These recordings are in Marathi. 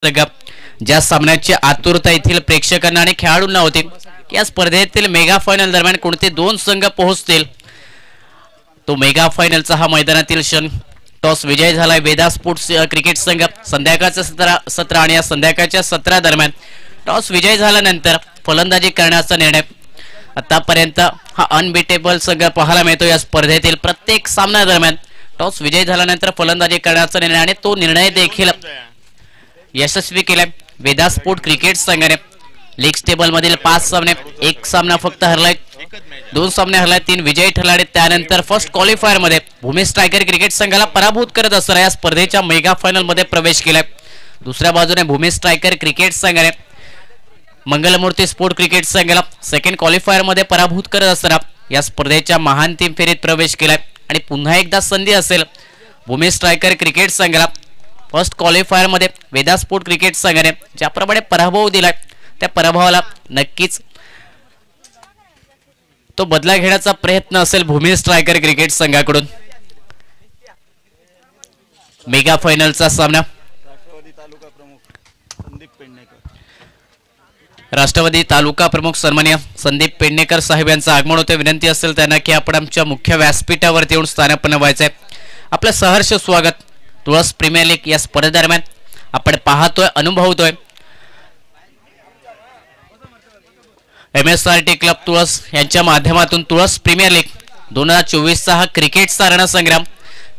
ज्या सामन्याची आतुरता येथील प्रेक्षकांना आणि खेळाडूंना होती की या स्पर्धेतील मेगा फायनल दरम्यान कोणते दोन संघ पोहोचतील। तो मेगा फायनलचा हा मैदानातील क्षण। टॉस विजय झालाय वेदा स्पोर्ट्स क्रिकेट संघ। संध्याकाळच्या सत्र आणि या संध्याकाळच्या सत्रा दरम्यान टॉस विजय झाल्यानंतर फलंदाजी करण्याचा निर्णय। आतापर्यंत हा अनबीटेबल संघ पाहायला मिळतो या स्पर्धेतील प्रत्येक सामना दरम्यान टॉस विजय झाल्यानंतर फलंदाजी करण्याचा निर्णय आणि तो निर्णय देखील यशस्वी केलाय वेदा स्पोर्ट क्रिकेट संघाने। लीग टेबल मधील 5 सामने 1 सामना फक्त हरलाय, 2 सामने हरलाय, 3 विजयी ठरले। त्यानंतर फर्स्ट क्वालिफायर मध्ये भूमी स्ट्रायकर क्रिकेट संघाला पराभूत करत असताना या स्पर्धेच्या मेगा फायनल मध्ये प्रवेश केलाय। दुसऱ्या बाजूने भूमी स्ट्रायकर क्रिकेट संघाने मंगलमूर्ती स्पोर्ट क्रिकेट संघाला सेकंड क्वालिफायर मध्ये पराभूत करत असताना या स्पर्धेच्या महांतिम फेरीत प्रवेश केलाय। आणि पुन्हा एकदा संधी असेल भूमी स्ट्रायकर क्रिकेट संघाला फर्स्ट क्वालिफायर मध्ये वेदा स्पोर्ट क्रिकेट संघाने ज्याप्रमाणे पराभव दिलाय त्या पराभवाला नक्कीच तो बदला घेण्याचा प्रयत्न असेल भूमी स्ट्रायकर क्रिकेट संघाकडून। मेगा फायनलचा सामना राष्ट्रवादी तालुका प्रमुख सन्माननीय संदीप पेडणेकर साहेब यांचं आगमन होते। विनंती असेल त्यांना की आपण आमच्या मुख्य व्यासपीठावरती येऊन स्थानापन्न व्हायचंय। आपलं सहर्ष स्वागत तुळस प्रीमियर लीग या स्पर्धेदरम्यान आपण पाहतोय अनुभवतोय। MSRT क्लब तुळस यांच्या माध्यमातून तुळस प्रीमियर लीग 2024चा हा क्रिकेटचा रणसंग्राम,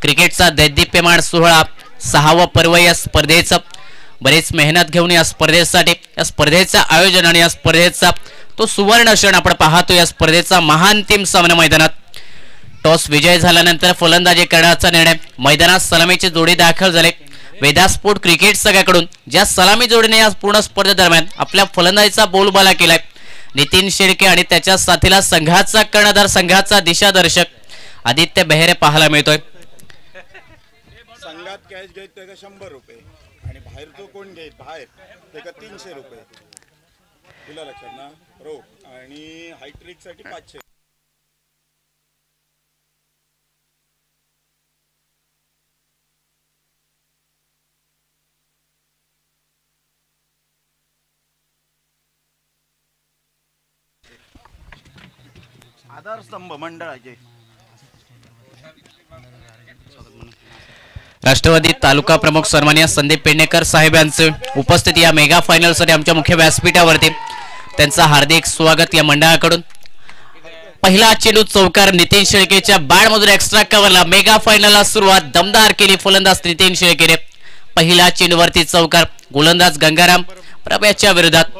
क्रिकेटचा दैदिप्यमान सोहळा 6वं पर्व या स्पर्धेचं बरेच मेहनत घेऊन या स्पर्धेसाठी या स्पर्धेचं आयोजन आणि या स्पर्धेचा तो सुवर्ण क्षण आपण पाहतो। या स्पर्धेचा महांतिम सामना मैदानात टॉस विजय झाल्यानंतर फलंदाजी करण्याचा निर्णय। मैदानात सलामीची जोडी दाखल झाले वेदा स्पोर्ट क्रिकेट संघाकडून। ज्या सलामी जोडीने या पूर्ण स्पर्धेदरम्यान आपल्या फलंदाजीचा बोलबाला केलाय नितीन शेळके आणि त्याच्या साथीला संघाचा कर्णधार संघाचा दिशादर्शक आदित्य बेहेरे पाहायला मिळतोय। संघात कॅच घेत त्याचा 100 रुपये आणि बाहेर तो कोण घेत बाहेर त्याचा 300 रुपये तुला लक्षात ना रोख आणि हायट्रिक साठी 500। आधारस्तंभ मंडळाचे राष्ट्रवादी तालुका प्रमुख सन्माननीय संदीप पेडणेकर साहेब यांचे उपस्थिती या मेगा फायनल साठी आमच्या मुख्य व्यासपीठावरती त्यांचा हार्दिक स्वागत या मंडळाकडून। पहिला चेंडू चौकार नितीन शेळकेच्या बॅटमधून एक्स्ट्रा कव्हरला मेगा फायनलला सुरुवात दमदार केली फलंदाज नितीन शेळकेने। पहिला चेंडूवरती चौकार गोलंदाज गंगाराम प्रभ्याच्या विरोधात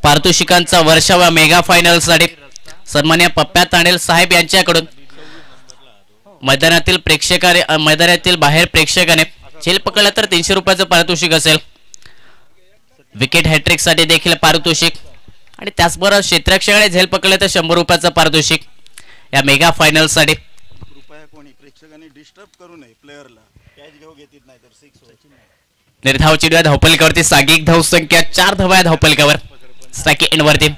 पारितोषिकांचा वर्षावा मेगा फायनल साठी सन्माननीय पप्प्या तांडेल साहेब यांच्याकडून मैदानातील बाहेर प्रेक्षकाने झेल पकडला तर 300 रुपयाचं पारितोषिक असेल। विकेट हॅट्रिक साठी देखील पारितोषिक आणि त्याचबरोबर क्षेत्ररक्षकाने झेल पकडले तर 100 रुपयाचं पारितोषिक या मेगा फायनल साठी। कृपया कोणी प्रेक्षकांनी डिस्टर्ब करू नये प्लेयरला कॅच घेऊ घेत नाही तर 6 व्हायची नाही। निर्धाव चेंडू धावपलकावरती सागिक धाव संख्या 4 धावा धावपलकावर स्ट्राइक एंड वरती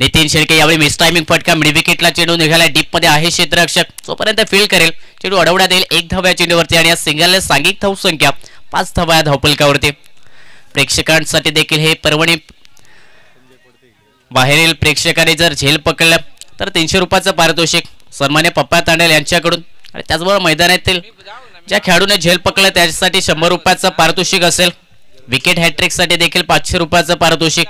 नितीन शेळके यावेळी मिस टायमिंग फटका मिड विकेटला चेंडू निघाला डीप मध्ये आहे क्षेत्ररक्षक जोपर्यंत फील्ड करेल चेंडू अडवण्यात येईल 1 धाव या चेंडूवरती आणि या सिंगलने सांघिक धाव संख्या 5 धावा धावपलकावरती। प्रेक्षकांसाठी देखील हे पर्वणी बाहेरील प्रेक्षकाने जर झेल पकडलं तर 300 रुपयाचं पारितोषिक सन्मान्य पप्पा तांडेल यांच्याकडून आणि त्याचबरोबर मैदानातील ज्या खेळाडूने झेल पकडलं त्याच्यासाठी 100 रुपयाचं पारितोषिक असेल। विकेट हॅट्रिक साठी देखील 500 रुपयाचं पारितोषिक।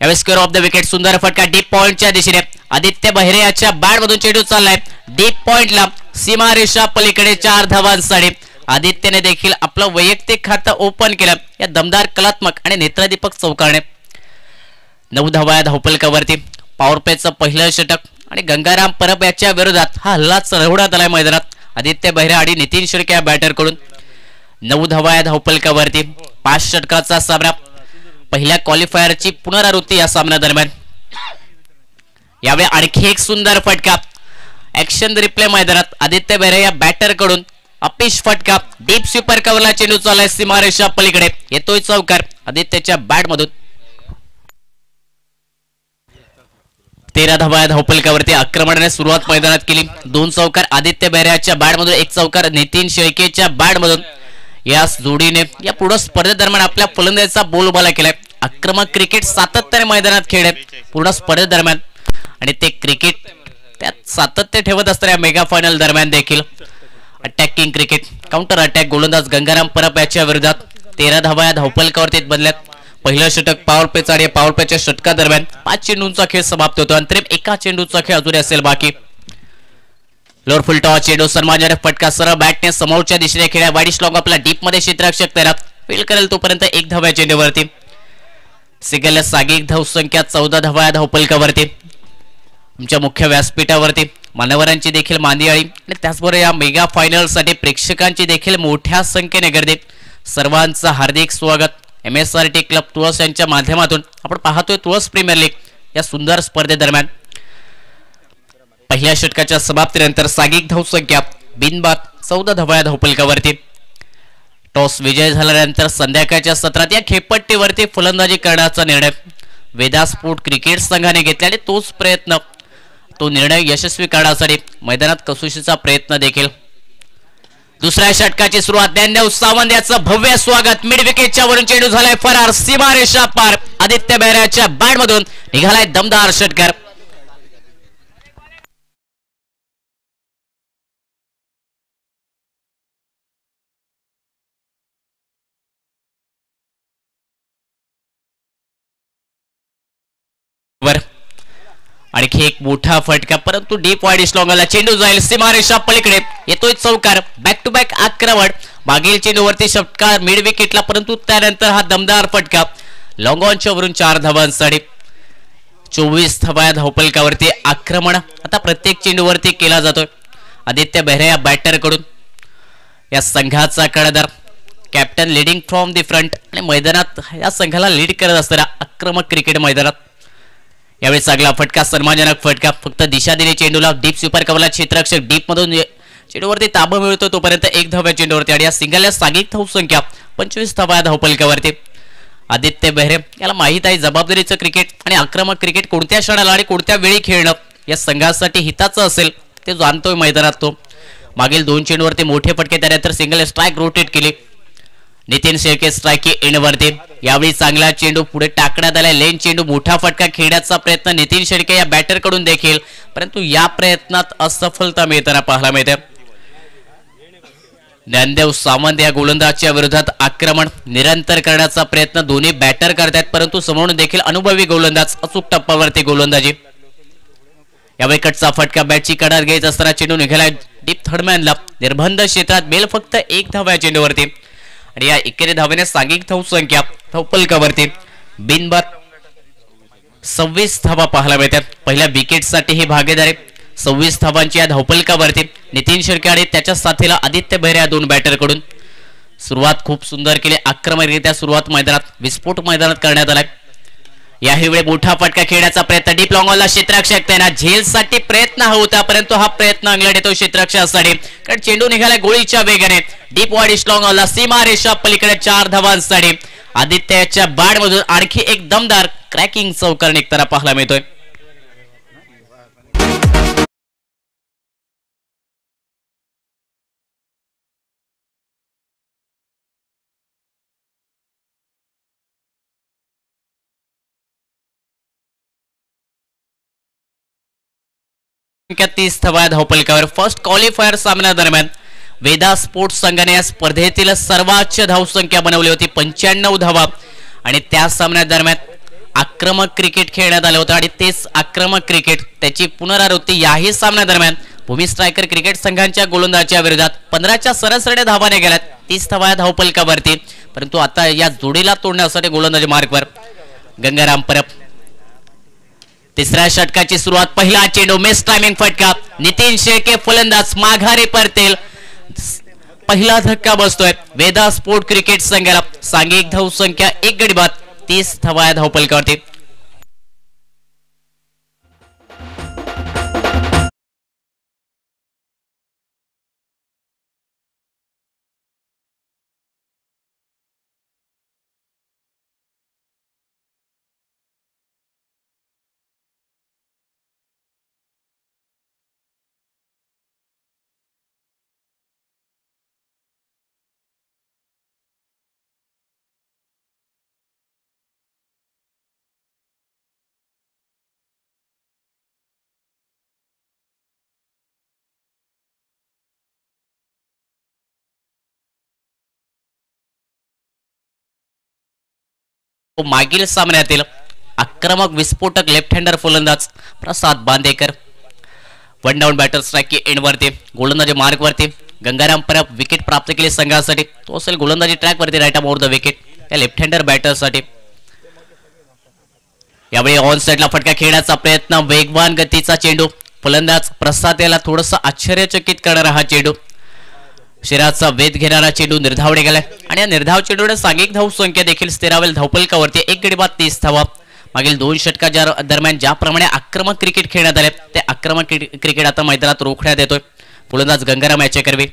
यावेळी स्क्वेअर ऑफ द विकेट सुंदर फटका डीप पॉइंटच्या दिशेने आदित्य बहिरे याच्या बॅटमधून चेंडू चाललाय डीप पॉइंटला सीमारेषा पलीकडे 4 धावांसाठी आदित्यने देखील आपलं वैयक्तिक खातं ओपन केलं या दमदार कलात्मक आणि नेत्रदीपक चौकारने। 9 धावा धावपलकावरती पॉवर प्लेचं पहिलं षटक आणि गंगाराम परब याच्या विरोधात हा हल्ला चढवण्यात आलाय मैदानात आदित्य बहिरे आणि नितीन शेळके या बॅटरकडून। 9 धावा धावपलकावरती 5 षटकाचा सामना पहिल्या क्वालिफायरची पुनरावृत्ती या सामन्या दरम्यान। यावेळी आणखी एक सुंदर फटका ऍक्शन रिप्ले मैदानात आदित्य बेहरे या बॅटर कडून अपिश फटका डीप स्वीपर कव्हरला चेंडू चाललाय सीमारेषा पलीकडे येतोय चौकार आदित्यच्या बॅट मधून। 13 धावा धावपलकावरती आक्रमणाने सुरुवात मैदानात केली 2 चौकार आदित्य बेहरे याच्या बॅट मधून 1 चौकार नितीन शेळकेच्या बॅट मधून या जोडीने या पुढे स्पर्धेदरम्यान आपल्या फलंदाजीचा बोलबाला केलाय. आक्रमक क्रिकेट सातत्याने मैदानात खेळले पूर्ण स्पर्धेदरम्यान आणि ते क्रिकेट त्यात सातत्य ठेवत असताना मेगा फायनल दरम्यान देखील अटॅकिंग क्रिकेट काउंटर अटॅक गोलंदाज गंगाराम परब याच्या विरोधात 13 धावा या धावपलकावरती बदल्यात. पहिलं षटक पॉवर प्लेचा आणि पॉवर प्लेच्या षटका दरम्यान 5 चेंडूंचा खेळ समाप्त होतो. अंतरिम एका चेंडूचा खेळ अजून असेल बाकी. लोअर फुल टॉस चेंडू सन्मानजनक फटका सरळ बॅटने समोरच्या दिशेने खेळ्या वाईड स्लॉग आपला डीप मध्ये क्षेत्ररक्षक तैनात फील्ड करेल तोपर्यंत एक धाव्या चेंडूवरती. सिंगल सागिक धाव संख्या 14 धावा या धावपलकावरती. तुमच्या मुख्य व्यासपीठावरती मान्यवरांची देखील मांदियाळी आणि त्याचबरोबर या मेगा फायनल साठी प्रेक्षकांची देखील मोठ्या संख्येने गर्दी. सर्वांचं हार्दिक स्वागत. MSRT क्लब तुळस यांच्या माध्यमातून आपण पाहतोय तुळस प्रीमियर लीग या सुंदर स्पर्धेदरम्यान पहिल्या षटकाच्या समाप्तीनंतर सागिक धाव संख्या बिनबाद 14 धावा या धावपलकावरती. टॉस विजय झाल्यानंतर संध्याकाळच्या सत्रात या खेळपट्टीवरती फलंदाजी करण्याचा निर्णय वेदा स्पोर्ट क्रिकेट संघाने घेतला आणि तो निर्णय यशस्वी करण्यासाठी मैदानात कसोशीचा प्रयत्न देखील. दुसऱ्या षटकाची सुरुवात ज्ञानदेव सावंत याचं भव्य स्वागत. मिड विकेटच्या वरून चेंडू झालाय फरार सीमारेषा पार. आदित्य बेहऱ्याच्या बॅट मधून निघालाय दमदार षटकार. आणखी एक मोठा फटका परंतु डीप वाईड स्लॉंगला चेंडू जाईल सीमारेषा पलीकडे येतोय चौकार. बॅक टू बॅक आक्रमण मागील चेंडूवरती षटकार मिड विकेटला परंतु त्यानंतर हा दमदार फटका लॉंग ऑनच्या वरून 4 धावांसाठी. 24 धावा धावपलकावरती आक्रमण आता प्रत्येक चेंडूवरती केला जातोय आदित्य बेहरे या बॅटर कडून. या संघाचा कर्णधार captain leading from the front आणि मैदानात या संघाला लीड करत असताना आक्रमक क्रिकेट मैदानात यावेळी चांगला फटका सन्मानजनक फटका. फक्त दिशा दिली चेंडूला डीप स्वीपर कवला क्षेत्ररक्षक डीप मधून चेंडूवरती ताबा मिळतो तोपर्यंत एक धाव्या चेंडूवरती आणि या सिंगलला सागिक धाव संख्या 25 धावा धावपलकावरती. आदित्य बेहरे याला माहीत आहे जबाबदारीचं क्रिकेट आणि आक्रमक क्रिकेट कोणत्या क्षणाला आणि कोणत्या वेळी खेळणं या संघासाठी हिताचं असेल ते जाणतोय मैदानात तो. मागील 2 चेंडूवरती मोठे फटके त्यानंतर सिंगल स्ट्राईक रोटेट केली. नितीन शेळके स्ट्राईक इनवरती. यावेळी चांगला चेंडू पुढे टाकण्यात आला. लेन चेंडू मोठा फटका खेळण्याचा प्रयत्न नितीन शेळके या बॅटर कडून देखील परंतु या प्रयत्नात असफलता मिळताना पाहायला मिळते. ज्ञानदेव सावंत या गोलंदाजच्या विरोधात आक्रमण निरंतर करण्याचा प्रयत्न दोन्ही बॅटर करतात परंतु समोरून देखील अनुभवी गोलंदाज अचूक टप्प्यावरती गोलंदाजी. यावेळी कटचा फटका बॅटची कडार घेत असताना चेंडू निघाला डीप थर्डमॅनला निर्बंध क्षेत्रात बेल फक्त 1 धावा चेंडूवरती आणि या एकेरी धावेने सागिक धाव संख्या धावपलकावरती बिनबाद 26 धावा पाहायला मिळतात. पहिल्या विकेटसाठी ही भागीदारी 26 धावांची या धावपलकावरती. नितीन शेळके आणि त्याच्या साथीला आदित्य बेहरे या 2 बॅटर कडून सुरुवात खूप सुंदर केली. आक्रमकरित्या सुरुवात मैदानात विस्फोट मैदानात करण्यात आलाय. याही मोठा फटका खेळण्याचा प्रयत्न डीप लॉंगॉनला क्षेत्ररक्षक त्यांना झेलसाठी प्रयत्न होता परंतु हा प्रयत्न अंगलट येतो क्षेत्ररक्षकासाठी कारण चेंडू निघाला गोळीच्या वेगाने डीप वाईड लॉंगॉनला सीमारेषा पलीकडे 4 धावांसाठी. आदित्यच्या बॅट मधून आणखी एक दमदार क्रॅकिंग चौकार निघताना पाहायला मिळतोय. संख्या 30 धावा धावपलकावर. फर्स्ट क्वालिफायर सामन्या दरम्यान वेदा स्पोर्ट्स संघाने या स्पर्धेतील सर्वोच्च धावसंख्या बनवली होती 95 धावा आणि त्या सामन्या दरम्यान आक्रमक क्रिकेट खेळण्यात आलं होतं आणि तेच आक्रमक क्रिकेट त्याची पुनरावृत्ती याही सामन्या दरम्यान भूमी स्ट्रायकर क्रिकेट संघांच्या गोलंदाजाच्या विरोधात 15च्या सरासरी धावाने गेल्यात 30 धावा धावपलकावरती परंतु आता या जोडीला तोडण्यासाठी गोलंदाजी मार्गवर गंगाराम परब. तिसऱ्या षटकाची सुरुवात पहिला चेंडू मिस टायमिंग फटका. नितीन शेळके फलंदाज माघारी परतेल. पहिला धक्का बसतोय वेदा स्पोर्ट क्रिकेट संघाला. सांघिक धाव संख्या 1 गडी बाद 30 धावा धावपलकावरती. मागील सामन्यातील आक्रमक विस्फोटक लेफ्ट हँडर फलंदाज Prasad Bandekar. One down batter strike एंडवरती गोलंदाजी मार्गवरती गंगाराम परब विकेट प्राप्त केली संघासाठी. तो असेल गोलंदाजी ट्रॅकवरती right off over the wicket या लेफ्ट हँडर बॅटरसाठी. यावेळी ऑन साईडला फटका खेळण्याचा प्रयत्न, वेगवान गतीचा चेंडू, फलंदाज प्रसाद याला थोडंसं आश्चर्यचकित करणारा हा चेंडू, शिराचा वेध घेणारा चेंडू निर्धावने गेलाय आणि या निर्धाव चेंडूने सांघिक धाव संख्या देखील स्थिरावेल धावफलकावरती 1 गडी बाद 30 धावा. मागील 2 षटका दरम्यान ज्याप्रमाणे आक्रमक क्रिकेट खेळण्यात आले ते आक्रमक क्रिकेट आता मैदानात रोखण्यात येतोय. फलंदाज गंगाराम याचेकरवी.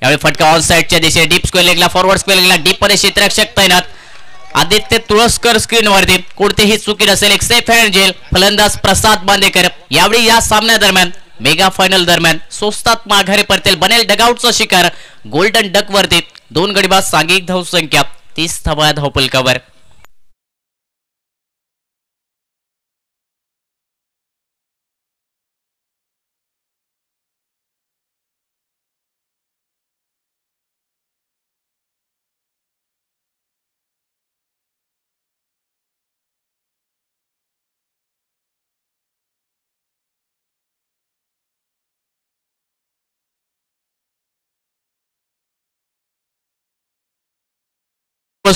यावेळी फटका ऑन साईडच्या दिशेने डीप स्क्वेअर लेगला, फॉरवर्ड स्क्वेअर लेगला, डीप मध्ये क्षेत्ररक्षक तैनात. आदित्य तुळसकर स्क्रीनवरती कोणतेही चुकी नसेल, एक सेफ हँड झेल. फलंदाज प्रसाद बांदेकर यावेळी या सामन्या दरम्यान मेगा फायनल दरम्यान स्वस्तात माघारी परतेल, बनेल डगआउटचा शिकार. गोल्डन डक वरती 2 गडी बाद सांघिक धाव संख्या 30 धावा धावफलकावर.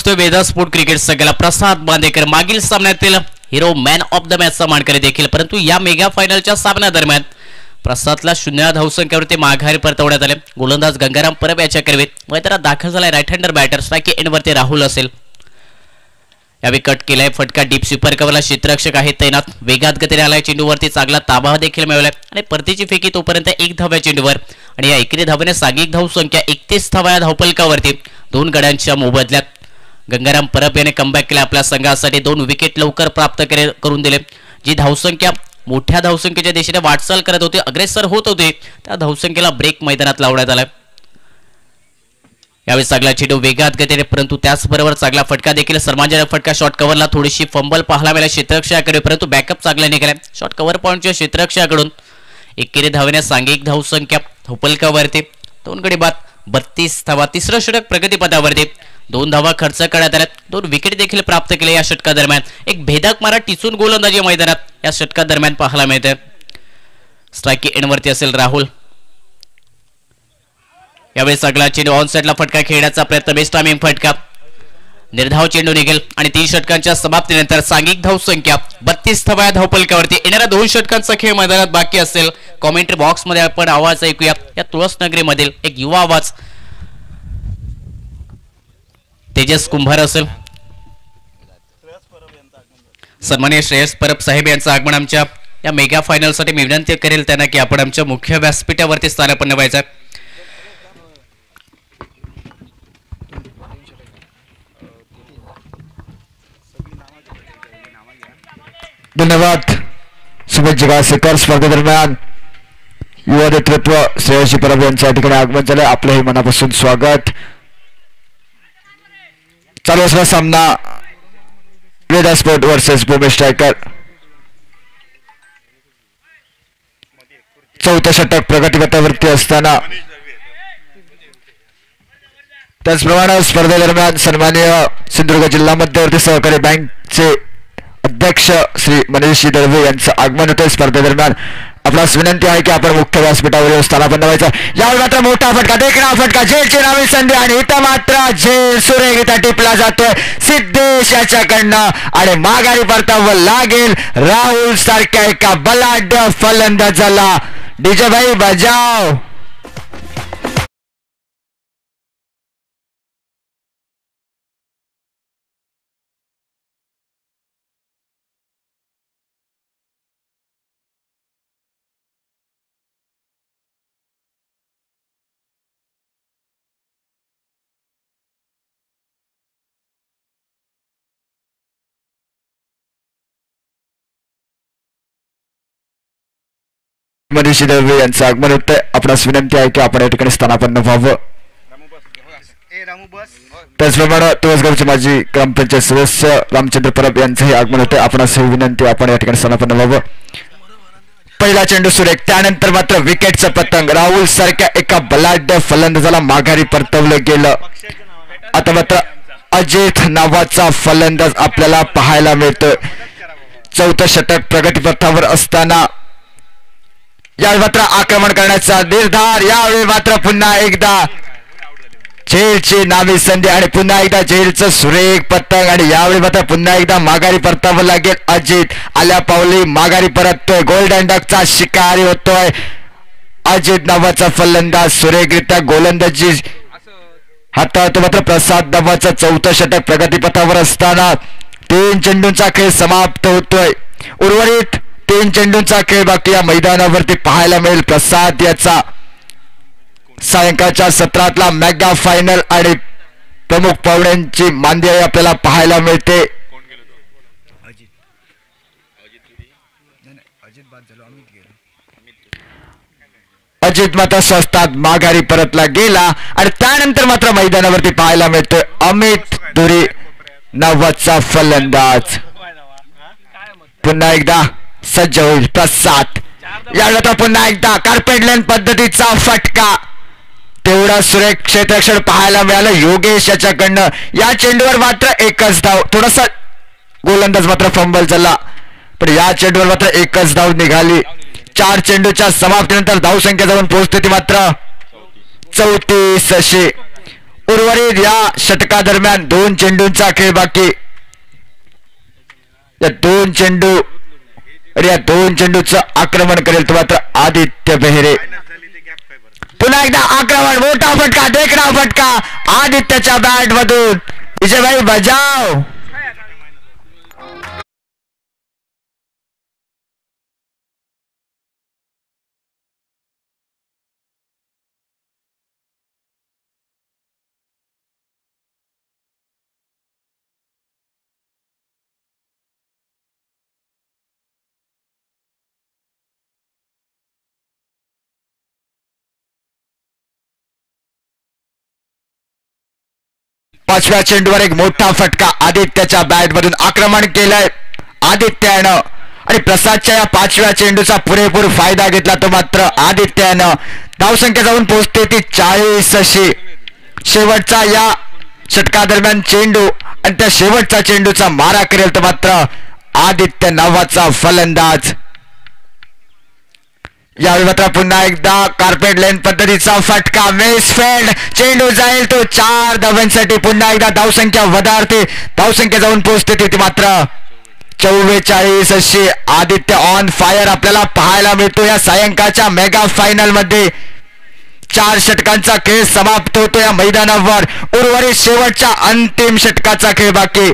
वेदा स्पोर्ट क्रिकेट संघाला प्रसाद बांदेकर मागील सामन्यातील हिरो मॅन ऑफ द मॅचचा मानकरी देखील, परंतु या मेगा फायनलच्या सामन्या दरम्यान प्रसादला 0 धावसंख्येवरती माघारी परतवण्यात आले. गोलंदाज गंगाराम परब याच्या करवीत मैदानात दाखल झालाय राईट हँडर बॅटर स्ट्राईक एंडवरती राहुल असेल. यावेळी कट केलाय फटका, डीप स्वीपर कव्हरला क्षेत्ररक्षक आहे तैनात. वेगात गतीने आलाय चेंडूवरती चांगला ताबा देखील मिळवलाय आणि परतीची फेकी तोपर्यंत 1 धाव्या चेंडूवर आणि या एकेरी धावेने सांघिक धाव संख्या 31 धावा धावफलकावरती 2 गड्यांच्या मोबदल्यात. गंगाराम परब याने कमबॅक केला आपल्या संघासाठी. 2 विकेट लवकर प्राप्त करून दिले. जी धावसंख्या मोठ्या धावसंख्येच्या दिशेने वाटचाल करत होती, अग्रेसर होत होते, त्या धावसंख्येला ब्रेक मैदानात लावण्यात आला. यावेळी चांगला चेंडू वेगात गतीने, परंतु त्याचबरोबर चांगला फटका देखील, सर्वांजनक फटका. शॉर्ट कव्हरला थोडीशी फंबल पाहायला मिळाला क्षेत्ररक्षकाकडे, परंतु बॅकअप चांगला निघाला. शॉर्ट कव्हर पॉईंटच्या क्षेत्ररक्षकाकडून एकेरी धावेने सांघिक धाव संख्या धावफलकावरती 2 गडी बाद 32 धावा. तिसरं षटक प्रगतीपथावरती 2 धावा खर्च करण्यात आल्या. 2 विकेट देखील प्राप्त केले या षटका दरम्यान. एक भेदक मारा टिचून गोलंदाजी मैदानात या षटका दरम्यान पाहायला मिळते. स्ट्राईक एंडवरती असेल राहुल. यावेळी सगळा चेंडू ऑन साईडला फटका खेळण्याचा प्रयत्न, बेस्ट टायमिंग फटका, निर्धाव चेंडू निघेल आणि 3 षटकांच्या समाप्तीनंतर सांघिक धाव संख्या 32 धावा धावफलकावरती. येणाऱ्या 2 षटकांचा खेळ मैदानात बाकी असेल. कॉमेंट्री बॉक्स मध्ये आपण आवाज ऐकूया या तुळसनगरी मधील एक युवा आवाज तेजस कुंभार असेल. सन्माननीय श्रेयस परब साहेब यांचं आगमन आमच्या या मेगा फायनल साठी मी विनंती करेल त्यांना की आपण आमच्या मुख्य व्यासपीठावरती स्थानापन्न व्हायचं. धन्यवाद. सुमित जगासेकर स्पर्धे दरम्यान युवा नेतृत्व श्रेयसी परब यांच्या ठिकाणी आगमन झाले. आपलंही मनापासून स्वागत. चालू असलेला सामना Veda sport versus Bhumi striker. 4थं षटक प्रगतीपथावरती असताना त्याचप्रमाणे स्पर्धेदरम्यान सन्माननीय सिंधुदुर्ग जिल्हा मध्यवर्ती सहकारी बँकचे अध्यक्ष श्री मनीष दळवे यांचं आगमन होतं. स्पर्धेदरम्यान आपणास विनंती आहे की आपण मुख्य व्यासपीठावर स्थानापन्न व्हायचं. यावर मात्र मोठा फटका, देखणा फटका, झेलची नावी संधी आणि इथं मात्र झेल सुरेखिता टिपला जातोय सिद्धेश याच्याकडनं आणि माघारी परतावं लागेल राहुल सारख्या एका बलाढ्य फलंदाजाला. डीजे भाई बजाव. मनीष दळवे यांचं आगमन होतंय. आपणास विनंती आहे की आपण या ठिकाणी स्थानापन्न व्हावं. त्याचप्रमाणे तुळसगावचे माजी ग्रामपंचायत सदस्य रामचंद्र परब यांचंही आगमन होतंय. आपणास ही विनंती आपण या ठिकाणी स्थानापन्न व्हावं. पहिला चेंडू सुरेख, त्यानंतर मात्र विकेटचं पतंग. राहुल सारख्या एका बलाढ्य फलंदाजाला माघारी परतवलं गेलं. आता मात्र अजित नावाचा फलंदाज आपल्याला पाहायला मिळतोय. चौथं षटक प्रगतीपथावर असताना यावेळी मात्र आक्रमण करण्याचा निर्धार. यावेळी मात्र पुन्हा एकदा झेलची नावी संधी आणि पुन्हा एकदा झेलचं सुरेख पतंग आणि यावेळी मात्र पुन्हा एकदा माघारी परतावं लागेल. अजित आल्या पावली माघारी परततोय. गोल्डन डकचा शिकारी होतोय. अजित नावाचा फलंदाज सुरेखरित्या गोलंदाजी हाताळतो. मात्र प्रसाद नावाचं चौथं षटक प्रगतीपथावर असताना 3 चेंडूंचा खेळ समाप्त होतोय. उर्वरित 3 चेंडूंचा खेळ बाकी या मैदानावरती पाहायला मिळेल. प्रसाद याचा सायंकाळच्या सत्रातला मेगा फायनल आणि प्रमुख पाहुण्यांची मांदियाळी आपल्याला पाहायला मिळते. अजित मात्र स्वस्तात माघारी परतला गेला आणि त्यानंतर मात्र मैदानावरती पाहायला मिळतोय अमित धुरी नावाचा फलंदाज. पुन्हा एकदा सज्ज होईल प्रसाद. यावेळी पुन्हा एकदा कार्पेट लेन पद्धतीचा फटका. तेवढा सुरेख क्षेत्ररक्षण पाहायला मिळालं योगेश याच्याकडनं. या चेंडूवर मात्र एकच धाव. थोडासा गोलंदाज मात्र फंबल झाला पण या चेंडूवर मात्र एकच धाव निघाली. 4 चेंडूच्या समाप्तीनंतर धावसंख्या जाऊन पोहोचते ती मात्र 34 अशी. उर्वरित या षटकादरम्यान 2 चेंडूंचा खेळ बाकी. या 2 चेंडू आणि या 2 चेंडूचं आक्रमण करेल तो मात्र आदित्य बेहरे. पुन्हा एकदा आक्रमण. मोठा फटका देखणा फटका आदित्यच्या बॅट मधून. विजयभाई बजाव. पाचव्या चेंडूवर एक मोठा फटका आदित्यच्या बॅट मधून. आक्रमण केलंय आदित्यानं आणि प्रसादच्या या 5व्या चेंडूचा पुरेपूर फायदा घेतला तो मात्र आदित्यानं. धावसंख्या जाऊन पोहोचते ती 40 अशी. शेवटचा या षटकादरम्यान चेंडू आणि त्या शेवटचा चेंडूचा मारा करेल तो मात्र आदित्य नावाचा फलंदाज. यावेळी मात्र पुन्हा एकदा कार्पेट लेन पद्धतीचा फटका. मिसफिल्ड. चेंडू जाईल तो 4 धावांसाठी. पुन्हा एकदा धावसंख्या वधारते. धावसंख्या जाऊन पोहोचते ती मात्र 44 अशी. आदित्य ऑन फायर आपल्याला पाहायला मिळतो या सायंकाळच्या मेगा फायनल मध्ये. 4 षटकांचा खेळ समाप्त होतो या मैदानावर. उर्वरित शेवटच्या अंतिम षटकाचा खेळ बाकी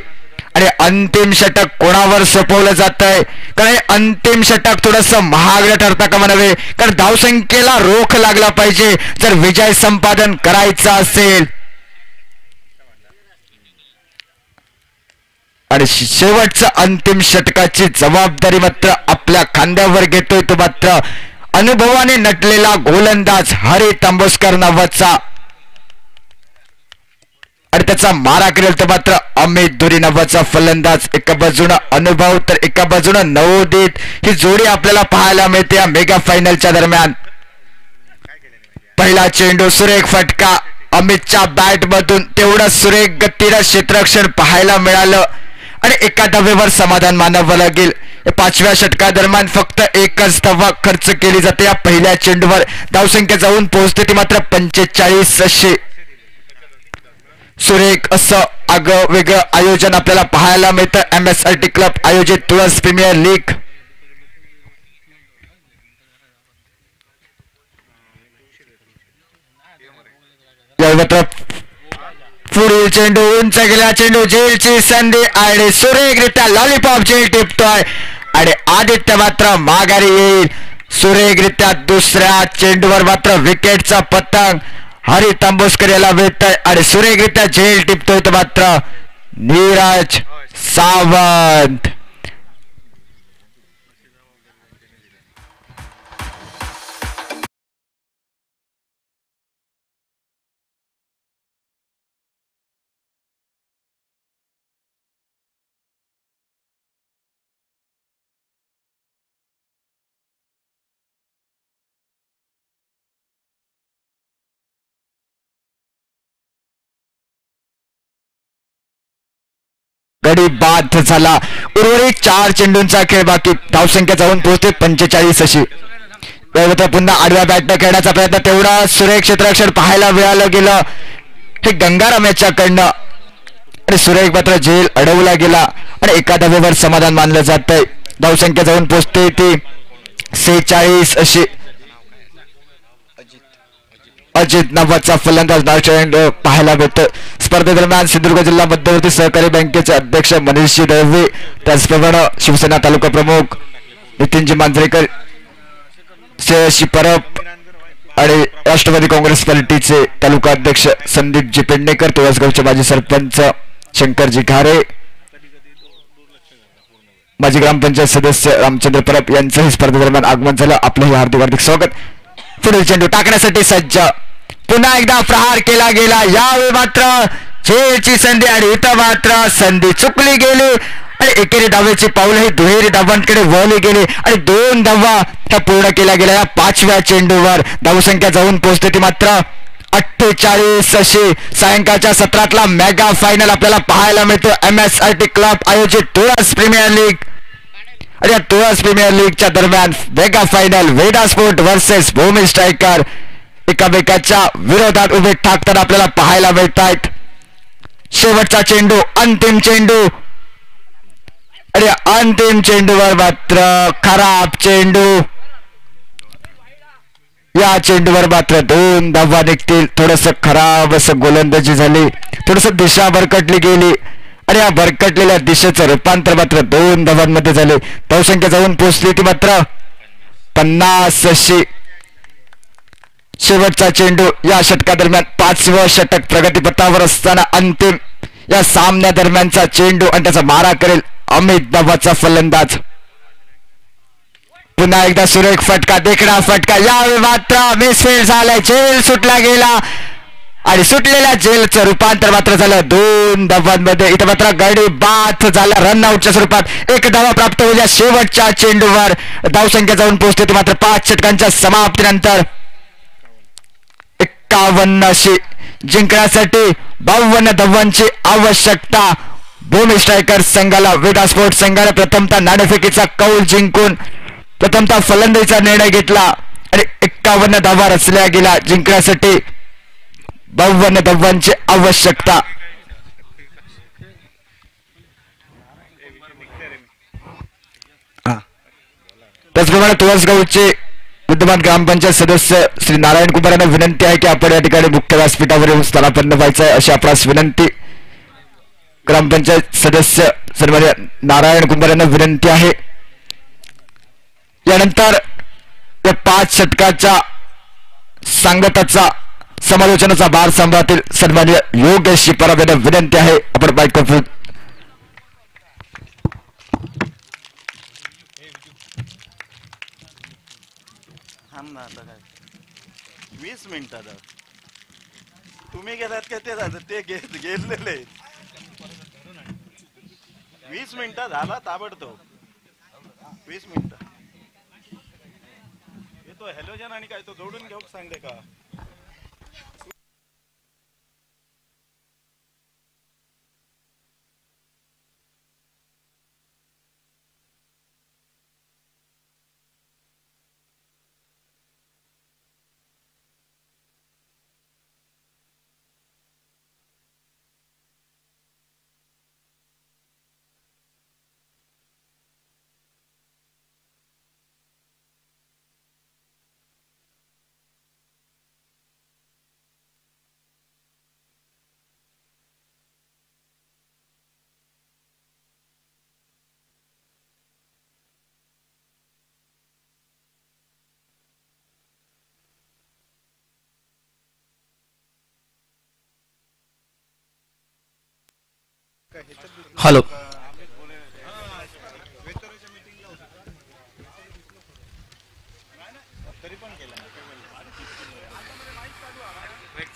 आणि अंतिम षटक कोणावर सोपवलं जात आहे कारण अंतिम षटक थोडस महागडं ठरता कामा नये. कारण धावसंख्येला रोख लागला पाहिजे जर विजय संपादन करायचा असेल. आणि शेवटचं अंतिम षटकाची जबाबदारी मात्र आपल्या खांद्यावर घेतोय तो मात्र अनुभवाने नटलेला गोलंदाज हरी तांबोस्कर नावाचा आणि त्याचा मारा करेल तर मात्र अमित धुरी नावाचा फलंदाज. एका बाजूनं अनुभव तर एका बाजूनं नवोदित ही जोडी आपल्याला पाहायला मिळते या मेगा फायनलच्या दरम्यान. पहिला चेंडू सुरेख फटका अमितच्या बॅट मधून. तेवढं सुरेख गतीनं क्षेत्ररक्षण पाहायला मिळालं आणि एका धावेवर समाधान मानावं लागेल. 5व्या षटकादरम्यान फक्त एकच धावा खर्च केली जाते या पहिल्या चेंडूवर. धावसंख्या जाऊन पोहोचते ती मात्र 45 अशी. सुरेख असं वेगळं आयोजन आपल्याला पाहायला मिळतं MSRT क्लब आयोजित तुळस प्रीमियर लीग. पुढील चेंडू उंच गेला. चेंडू झेलची संधी आणि सुरेखरित्या लॉलीपॉप झेल टिपतोय आणि आदित्य मात्र माघारी येईल. सुरेखरित्या दुसऱ्या चेंडूवर मात्र विकेटचा पतंग हरी तांबोस्कर याला भेटतोय आणि सुरेखरित्या झेल टिपतोय तो मात्र नीरज सावंत. गडी बाद झाला. उर्वरित 4 चेंडूंचा खेळ बाकी. धावसंख्या जाऊन पोहोचते 45 अशी. त्यानंतर पुन्हा आडव्या बॅटनं खेळण्याचा प्रयत्न, तेवढा सुरेख क्षेत्ररक्षण पाहायला मिळालं गेलं हे गंगाराम याच्याकडनं आणि सुरेख मात्र झेल अडवला गेला आणि एका धावेवर समाधान मानलं जात आहे. धावसंख्या जाऊन पोहोचते ती 46 अशी. अजित नावाचा फलंदाज नाव पाहायला मिळतं. स्पर्धेदरम्यान सिंधुदुर्ग जिल्हा मध्यवर्ती सहकारी बँकेचे अध्यक्ष मनीषजी दळवे, त्याचप्रमाणे शिवसेना तालुका प्रमुख नितीनजी मांजरेकर, श्रेयशी परब आणि राष्ट्रवादी काँग्रेस पार्टीचे तालुका अध्यक्ष संदीपजी पेडणेकर, तुळसगावचे माजी सरपंच शंकरजी घारे, माजी ग्रामपंचायत सदस्य रामचंद्र परब यांचंही स्पर्धेदरम्यान आगमन झालं. आपलंही हार्दिक हार्दिक स्वागत. पुढील चेंडू टाकण्यासाठी सज्ज. पुन्हा एकदा प्रहार केला गेला. यावेळी मात्र झेलची संधी आणि इथं मात्र संधी चुकली गेली आणि एकेरी धावेची पाऊलही दुहेरी धावांकडे वळली गेली आणि 2 धावा त्या पूर्ण केल्या गेल्या. या 5व्या चेंडूवर धावसंख्या जाऊन पोहोचते ती मात्र 48 अशी. सायंकाळच्या सत्रातला मेगा फायनल आपल्याला पाहायला मिळतो. MSRT क्लब आयोजित तुळस प्रीमियर लीग आणि या तुळस प्रीमियर लीगच्या दरम्यान mega final Veda sport versus Bhumi striker एकामेकाच्या विरोधात उभे ठाकताना आपल्याला पाहायला मिळत आहेत. शेवटचा चेंडू, अंतिम चेंडू आणि अंतिम चेंडूवर मात्र खराब चेंडू. या चेंडूवर मात्र 2 धावा निघतील. थोडस खराब असं गोलंदाजी झाली, थोडस दिशा भरकटली गेली आणि या भरकटलेल्या दिशेचं रूपांतर मात्र 2 धावांमध्ये झाले. धावसंख्या जाऊन पोहोचली ती मात्र 50 अशी. शेवटचा चेंडू या षटकादरम्यान 5वं षटक प्रगतीपथावर असताना अंतिम या सामन्या दरम्यानचा चेंडू आणि त्याचा मारा करेल अमित नावाचा फलंदाज. पुन्हा एकदा सुरेख फटका, देखणा फटका. यावेळी मात्र मिसफील्ड झालाय. झेल सुटला गेला आणि सुटलेल्या झेलचं रूपांतर मात्र झालं 2 धावांमध्ये. इथं मात्र गडी बाद झाला. रनआउटच्या स्वरूपात 1 धावा प्राप्त होईल. शेवटच्या चेंडूवर धावसंख्या जाऊन पोहोचते ती मात्र 5 षटकांच्या समाप्तीनंतर 51 अशी. जिंकण्यासाठी 52 धावांची आवश्यकता. भूमी स्ट्रायकर संघाला, वेदा स्पोर्ट संघाने प्रथमतः नाणेफेकीचा कौल जिंकून प्रथमतः फलंदाजीचा निर्णय घेतला आणि 51 धावा रचल्या गेल्या. जिंकण्यासाठी 52 धावांची आवश्यकता. त्याचप्रमाणे तुळसगावचे विद्यमान ग्रामपंचायत सदस्य श्री नारायण कुमार यांना विनंती आहे की आपण या ठिकाणी मुख्य व्यासपीठावर येऊन स्थानापन्न व्हायचं आहे अशी आपणास विनंती. ग्रामपंचायत सदस्य सन्माननीय नारायण कुमार यांना विनंती आहे. यानंतर या 5 षटकाच्या सांगताचा समालोचनाचा भार सांभाळतील सन्माननीय योगेश परब यांना विनंती आहे. आपण मायक्रोफोन 20 मिनिटात तुम्ही गेलात का ते गेलेले 20 मिनिटं झाला ताबडतोब. 20 मिनिटं येतो हॅलोजन आणि काय तो जोडून घेऊ सांगते का. हॅलो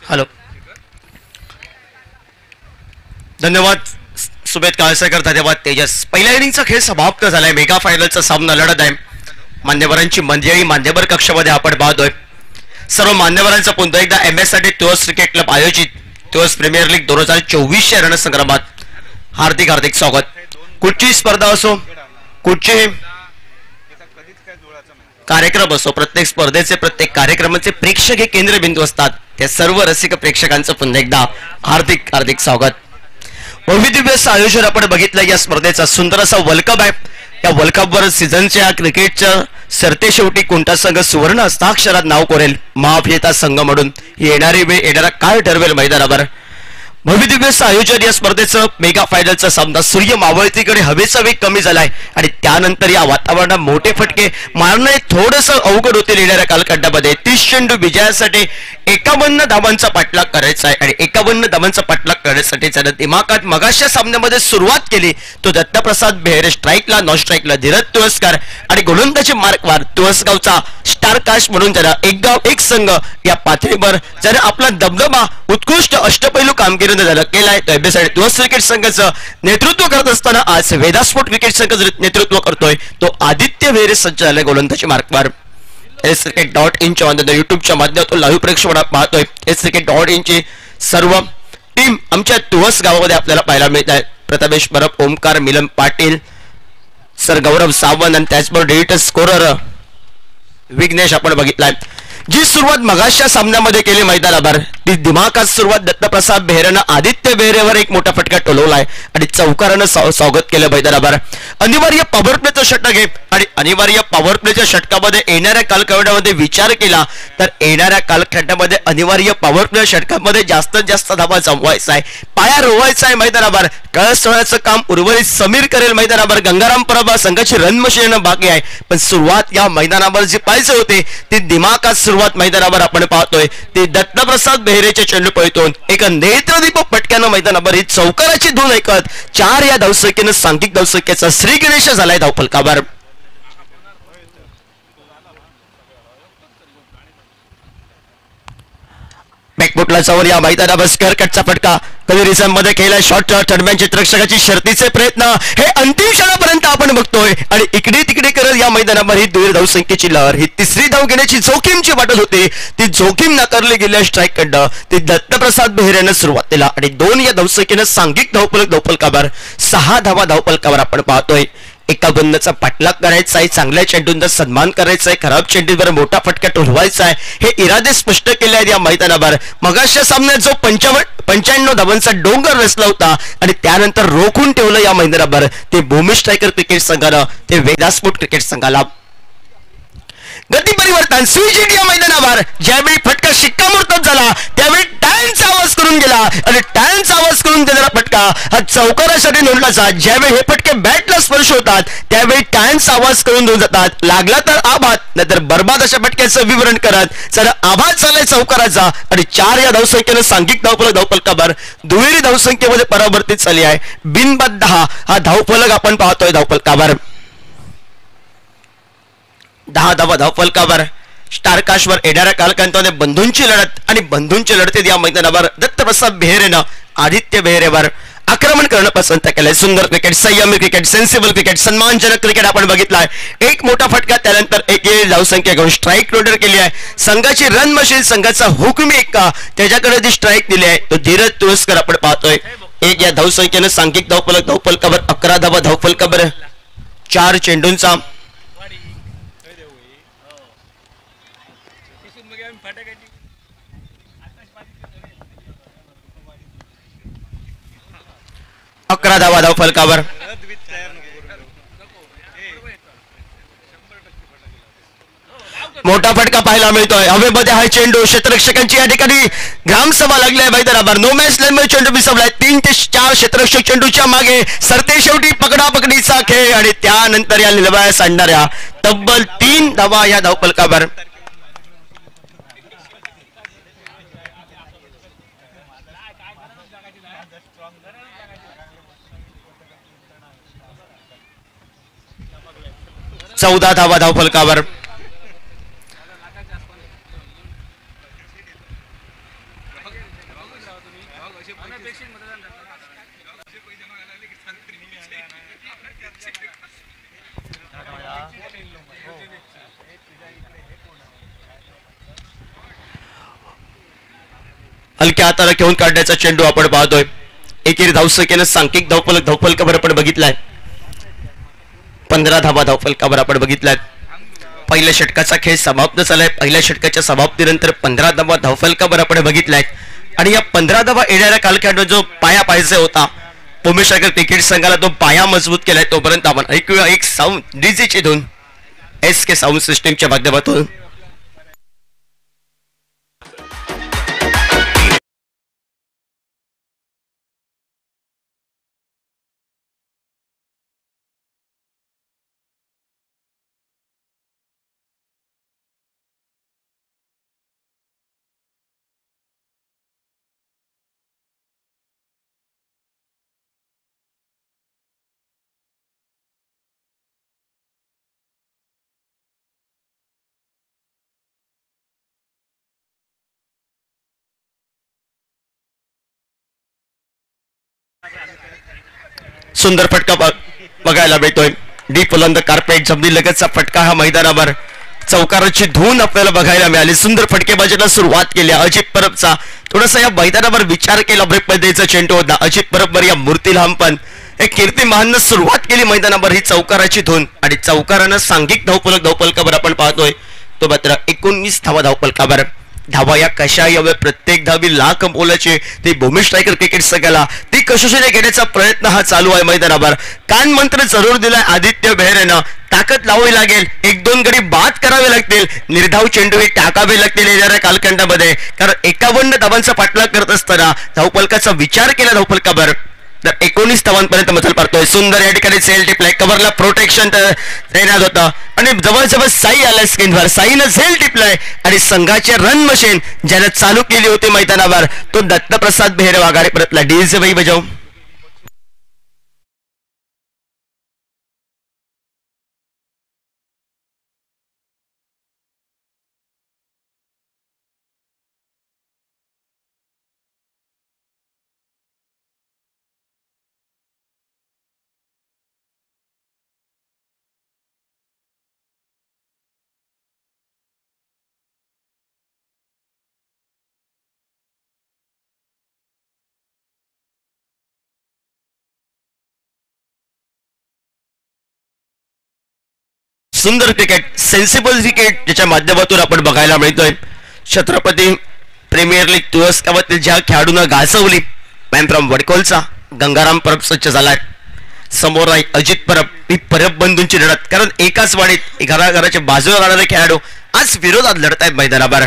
हॅलो धन्यवाद सुमेध काळसेकर, धन्यवाद तेजस. पहिल्या इनिंगचा खेळ समाप्त झालाय. मेगा फायनलचा सामना लढत आहे. मान्यवरांची मंडळी मान्यवर कक्षामध्ये आपण पाहतोय. सर्व मान्यवरांचा पुन्हा एकदा MS साठी तुळस क्रिकेट क्लब आयोजित तुळस प्रीमियर लीग 2024 रणसंग्रामात हार्दिक हार्दिक स्वागत. कुठची स्पर्धा असो, कुठचे कार्यक्रम असो, प्रत्येक स्पर्धेचे प्रत्येक कार्यक्रमाचे प्रेक्षक हे केंद्रबिंदू असतात. त्या सर्व रसिक प्रेक्षकांचं पुन्हा एकदा हार्दिक हार्दिक स्वागत. भव्यदिव्य आयोजन आपण बघितलं. या स्पर्धेचा सुंदर असा वर्ल्ड कप आहे. या वर्ल्ड कपवर सीझनच्या क्रिकेटच्या सरतेशेवटी कोणता संघ सुवर्ण हस्ताक्षरात नाव कोरेल, महाविजेता संघ म्हणून येणारा काय ठरवेल मैदानावर. भव्यदिव्य आयोजन या स्पर्धेचं मेगा फायनलचा सामना सूर्य मावळतीकडे हवेचा वेग कमी झालाय आणि त्यानंतर या वातावरणात मोठे फटके मारणे थोडस अवघड होतील. येणाऱ्या कालखंडामध्ये 30 चेंडू विजयासाठी 51 धावांचा पाठलाग करायचा आहे आणि 51 धावांचा पाठलाग करण्यासाठी त्यानं दिमागात मगाशच्या सामन्यामध्ये सुरुवात केली. तो दत्तप्रसाद बेहेरे स्ट्राईकला, नॉन स्ट्राईकला धीरज तुळसकर आणि गोलंदाजी मार्कवर तुळसगावचा स्टार कास्ट म्हणून त्याला एक गाव एक संघ या पातळीवर ज्याने आपला दबदबा उत्कृष्ट अष्टपैलू कामगिरी केलाय. तुळस क्रिकेट संघाचं नेतृत्व करत असताना आज वेदास्फोट क्रिकेट संघ नेतृत्व करतोय तो आदित्य बेहेरे सज्ज झालाय गोलंदाजी मार्कवर. SCricket.in च्या माध्यमातून युट्यूबच्या माध्यमातून लाईव्ह प्रेक्षण पाहतोय. SCricket.in ची सर्व टीम आमच्या तुळस गावामध्ये आपल्याला पाहायला मिळत आहे. प्रथमेश परब, ओमकार, मिलन पाटील, सर गौरव सावंत आणि त्याचबरोबर डिजिटल स्कोरर विघ्नेश आपण बघितलाय. जी सुरुवात मगाशच्या सामन्यामध्ये केली मैदानावर ती दिमाखात सुरुवात दत्तप्रसाद बेहेरेनं आदित्य बेहेरेवर एक मोठा फटका टोलवलाय आणि चौकारानं स्वागत केलं मैदानावर. अनिवार्य पॉवर प्लेचं षटक आहे आणि अनिवार्य पॉवर प्लेच्या षटकामध्ये येणाऱ्या कालखंडामध्ये विचार केला तर येणाऱ्या कालखंडामध्ये अनिवार्य पॉवर प्ले षटकामध्ये जास्तीत जास्त धावा जमवायचा आहे, पाया रोवायचा आहे मैदानावर. कळसळाचं काम उर्वरित समीर करेल मैदानावर. गंगाराम परब संघाची रन मशीन बाकी आहे पण सुरुवात या मैदानावर जी पाहिजे होते ती दिमाखात सुरुवात मैदानावर आपण पाहतोय ती दत्तप्रसाद बेहेरेच्या चेंडू पळतून एका नेत्रदीपक फटक्यानं मैदानावर ही चौकाराची धून ऐकत 4 या धावसंख्येनं सांघिक धावसंख्येचा श्री गणेश झालाय धावफलकावर. बॅकफुटला चावर या मैदानावर स्क्वेअर कटचा फटका कधी रिझन मध्ये केलाय. शॉर्ट थर्डमॅन चित्रक्षकाची शर्तीचे प्रयत्न हे अंतिम क्षणापर्यंत आपण बघतोय आणि इकडे तिकडे करत या मैदानावर ही दुहेरी धावसंख्येची लहर, ही तिसरी धाव घेण्याची जोखीमची वाटत होती ती जोखीम नाकारली गेल्या स्ट्राईक कडनं. ती दत्तप्रसाद बेहेरेनं सुरुवात केला आणि 2 या धावसंख्येनं सांघिक धावफलकावर 6 धावा धावफलकावर आपण पाहतोय. 51चा पाठलाग करायचा आहे, चांगल्या चेंडूंचा सन्मान करायचा आहे, खराब चेंडूवर मोठा फटका टोलवायचा आहे हे इरादे स्पष्ट केले आहेत या मैदानावर. मगाशच्या सामन्यात जो 95 धावांचा डोंगर रचला होता आणि त्यानंतर रोखून ठेवलं या मैदानावर ते भूमी स्ट्रायकर क्रिकेट संघानं ते वेदास्फोट क्रिकेट संघाला. गती परिवर्तन स्विच या मैदानावर ज्यावेळी फटका शिक्कामोर्तब झाला त्यावेळी टाळ्यांचा आवाज करून गेला आणि टाळ्यांचा आवाज करून देणारा फटका हा चौकारासाठी नोंदला जात. ज्यावेळी हे फटके बॅटला स्पर्श होतात त्यावेळी टाळ्यांचा आवाज करून देऊन जातात. लागला तर आबाद नाहीतर बर्बाद अशा फटक्याचं विवरण करत जर आवाज झालाय चौकाराचा आणि 4 या धावसंख्येनं सांघिक धावफलकावर दुहेरी धावसंख्येमध्ये परावर्तित झाली आहे. बिनबाद 10 हा धावफलक आपण पाहतोय धावफलकावर. 10 धावा धावफलकावर स्टार काशवर येणाऱ्या कालखंडामध्ये बंधूंची लढत आणि बंधूंची लढतीत या मैदानावर दत्तप्रसाद बेहेरेनं आदित्य बेहेरेवर आक्रमण करणं पसंत केलंय. सुंदर क्रिकेट, संयमी क्रिकेट, सेन्सिबल क्रिकेट, सन्मानजनक क्रिकेट आपण बघितलाय. एक मोठा फटका त्यानंतर एक धावसंख्या घेऊन स्ट्राईक लोडर केली आहे. संघाची रन मशीन, संघाचा हुकमी एक्का त्याच्याकडे जी स्ट्राईक दिली आहे तो धीरज तुळसकर आपण पाहतोय. 1 या धावसंख्येनं सांघिक धावफलकावर 11 धावा धावफलकावर 4 चेंडूंचा धावा धावफलकावर. मोठा फटका पाहायला मिळतोय. हवेमध्ये हा चेंडू क्षेत्ररक्षकांची या ठिकाणी ग्रामसभा लागली आहे मैदानावर. नो मॅच लाईनमध्ये चेंडू विसवलाय. 3 ते 4 क्षेत्ररक्षक चेंडूच्या मागे सरते शेवटी पकडापकडीचा खेळ आणि त्यानंतर या निलवायास आणणाऱ्या तब्बल 3 धावा या धावफलकावर. चौदा धावा धावफलकावर. हलक्या हाताला घेऊन काढण्याचा चेंडू आपण पाहतोय. एकेरी धावसंख्येनं सांख्यिक धावफलकावर आपण बघितलाय 15 धावा धावफलकावर आपण बघितलाय. पहिल्या षटकाचा खेळ समाप्त झालाय. पहिल्या षटकाच्या समाप्तीनंतर 15 धावा धावफलकावर आपण बघितलाय आणि या 15 धावा येणाऱ्या कालखंडात जो पाया पाहिजे होता भूमिसागर क्रिकेट संघाला तो पाया मजबूत केलाय. तोपर्यंत आपण ऐकूया एक साऊंड डीजेची धून SK साऊंड सिस्टीमच्या माध्यमातून. सुंदर फटका बघायला मिळतोय. डीप ऑन द कार्पेट जमिनी लगतचा फटका हा मैदानावर चौकाराची धून आपल्याला बघायला मिळाली. सुंदर फटकेबाजीला सुरुवात केली अजित परबचा. थोडासा या मैदानावर विचार केला ब्रेक पद्धतीचा चेंडू होता. अजित परबवर या मूर्ती लहानपण एक कीर्ती महाननं सुरुवात केली मैदानावर ही चौकाराची धून आणि चौकारानं सांघिक धावफलकावर आपण पाहतोय तो मात्र 19 धावा धावफलकावर. धावा या कशा यावे प्रत्येक धावी लाख मोलाची ती भूमी स्ट्रायकर क्रिकेट संघाला ती कशाने घेण्याचा प्रयत्न हा चालू आहे मैदानावर. कान मंत्र जरूर दिलाय आदित्य बेहरेनं. ताकद लावावी लागेल. 1-2 गडी बाद करावे लागतील. निर्धाव चेंडू हे टाकावे लागतील येणाऱ्या कालखंडामध्ये कारण 51 धावांचा पाठलाग करत असताना धावफलकाचा विचार केला धावफलकावर तर 19 धावांपर्यंत मजल पाडतोय. सुंदर या ठिकाणी सेल टिपलाय. कव्हरला प्रोटेक्शन तैनात होतं आणि जवळजवळ साई आलाय स्क्रीनवर. साईनं झेल टिपलाय आणि संघाचे रन मशीन ज्यानं चालू केली होती मैदानावर तो दत्तप्रसाद बेहरे वाघाडे परतला. डीजे बाई बजाव. सुंदर क्रिकेट सेन्सिबल क्रिकेट ज्याच्या माध्यमातून आपण बघायला मिळतोय. छत्रपती प्रीमियर लीग तुळसगावातील ज्या खेळाडूंना गाजवली मॅन फ्रॉम वडकोलचा गंगाराम परब सज्ज झालाय. समोर आहे अजित परब. ही परब बंधूंची लढत कारण एकाच वाडीत घराघराच्या बाजूला राहणारे खेळाडू आज विरोधात लढत आहेत मैदानावर.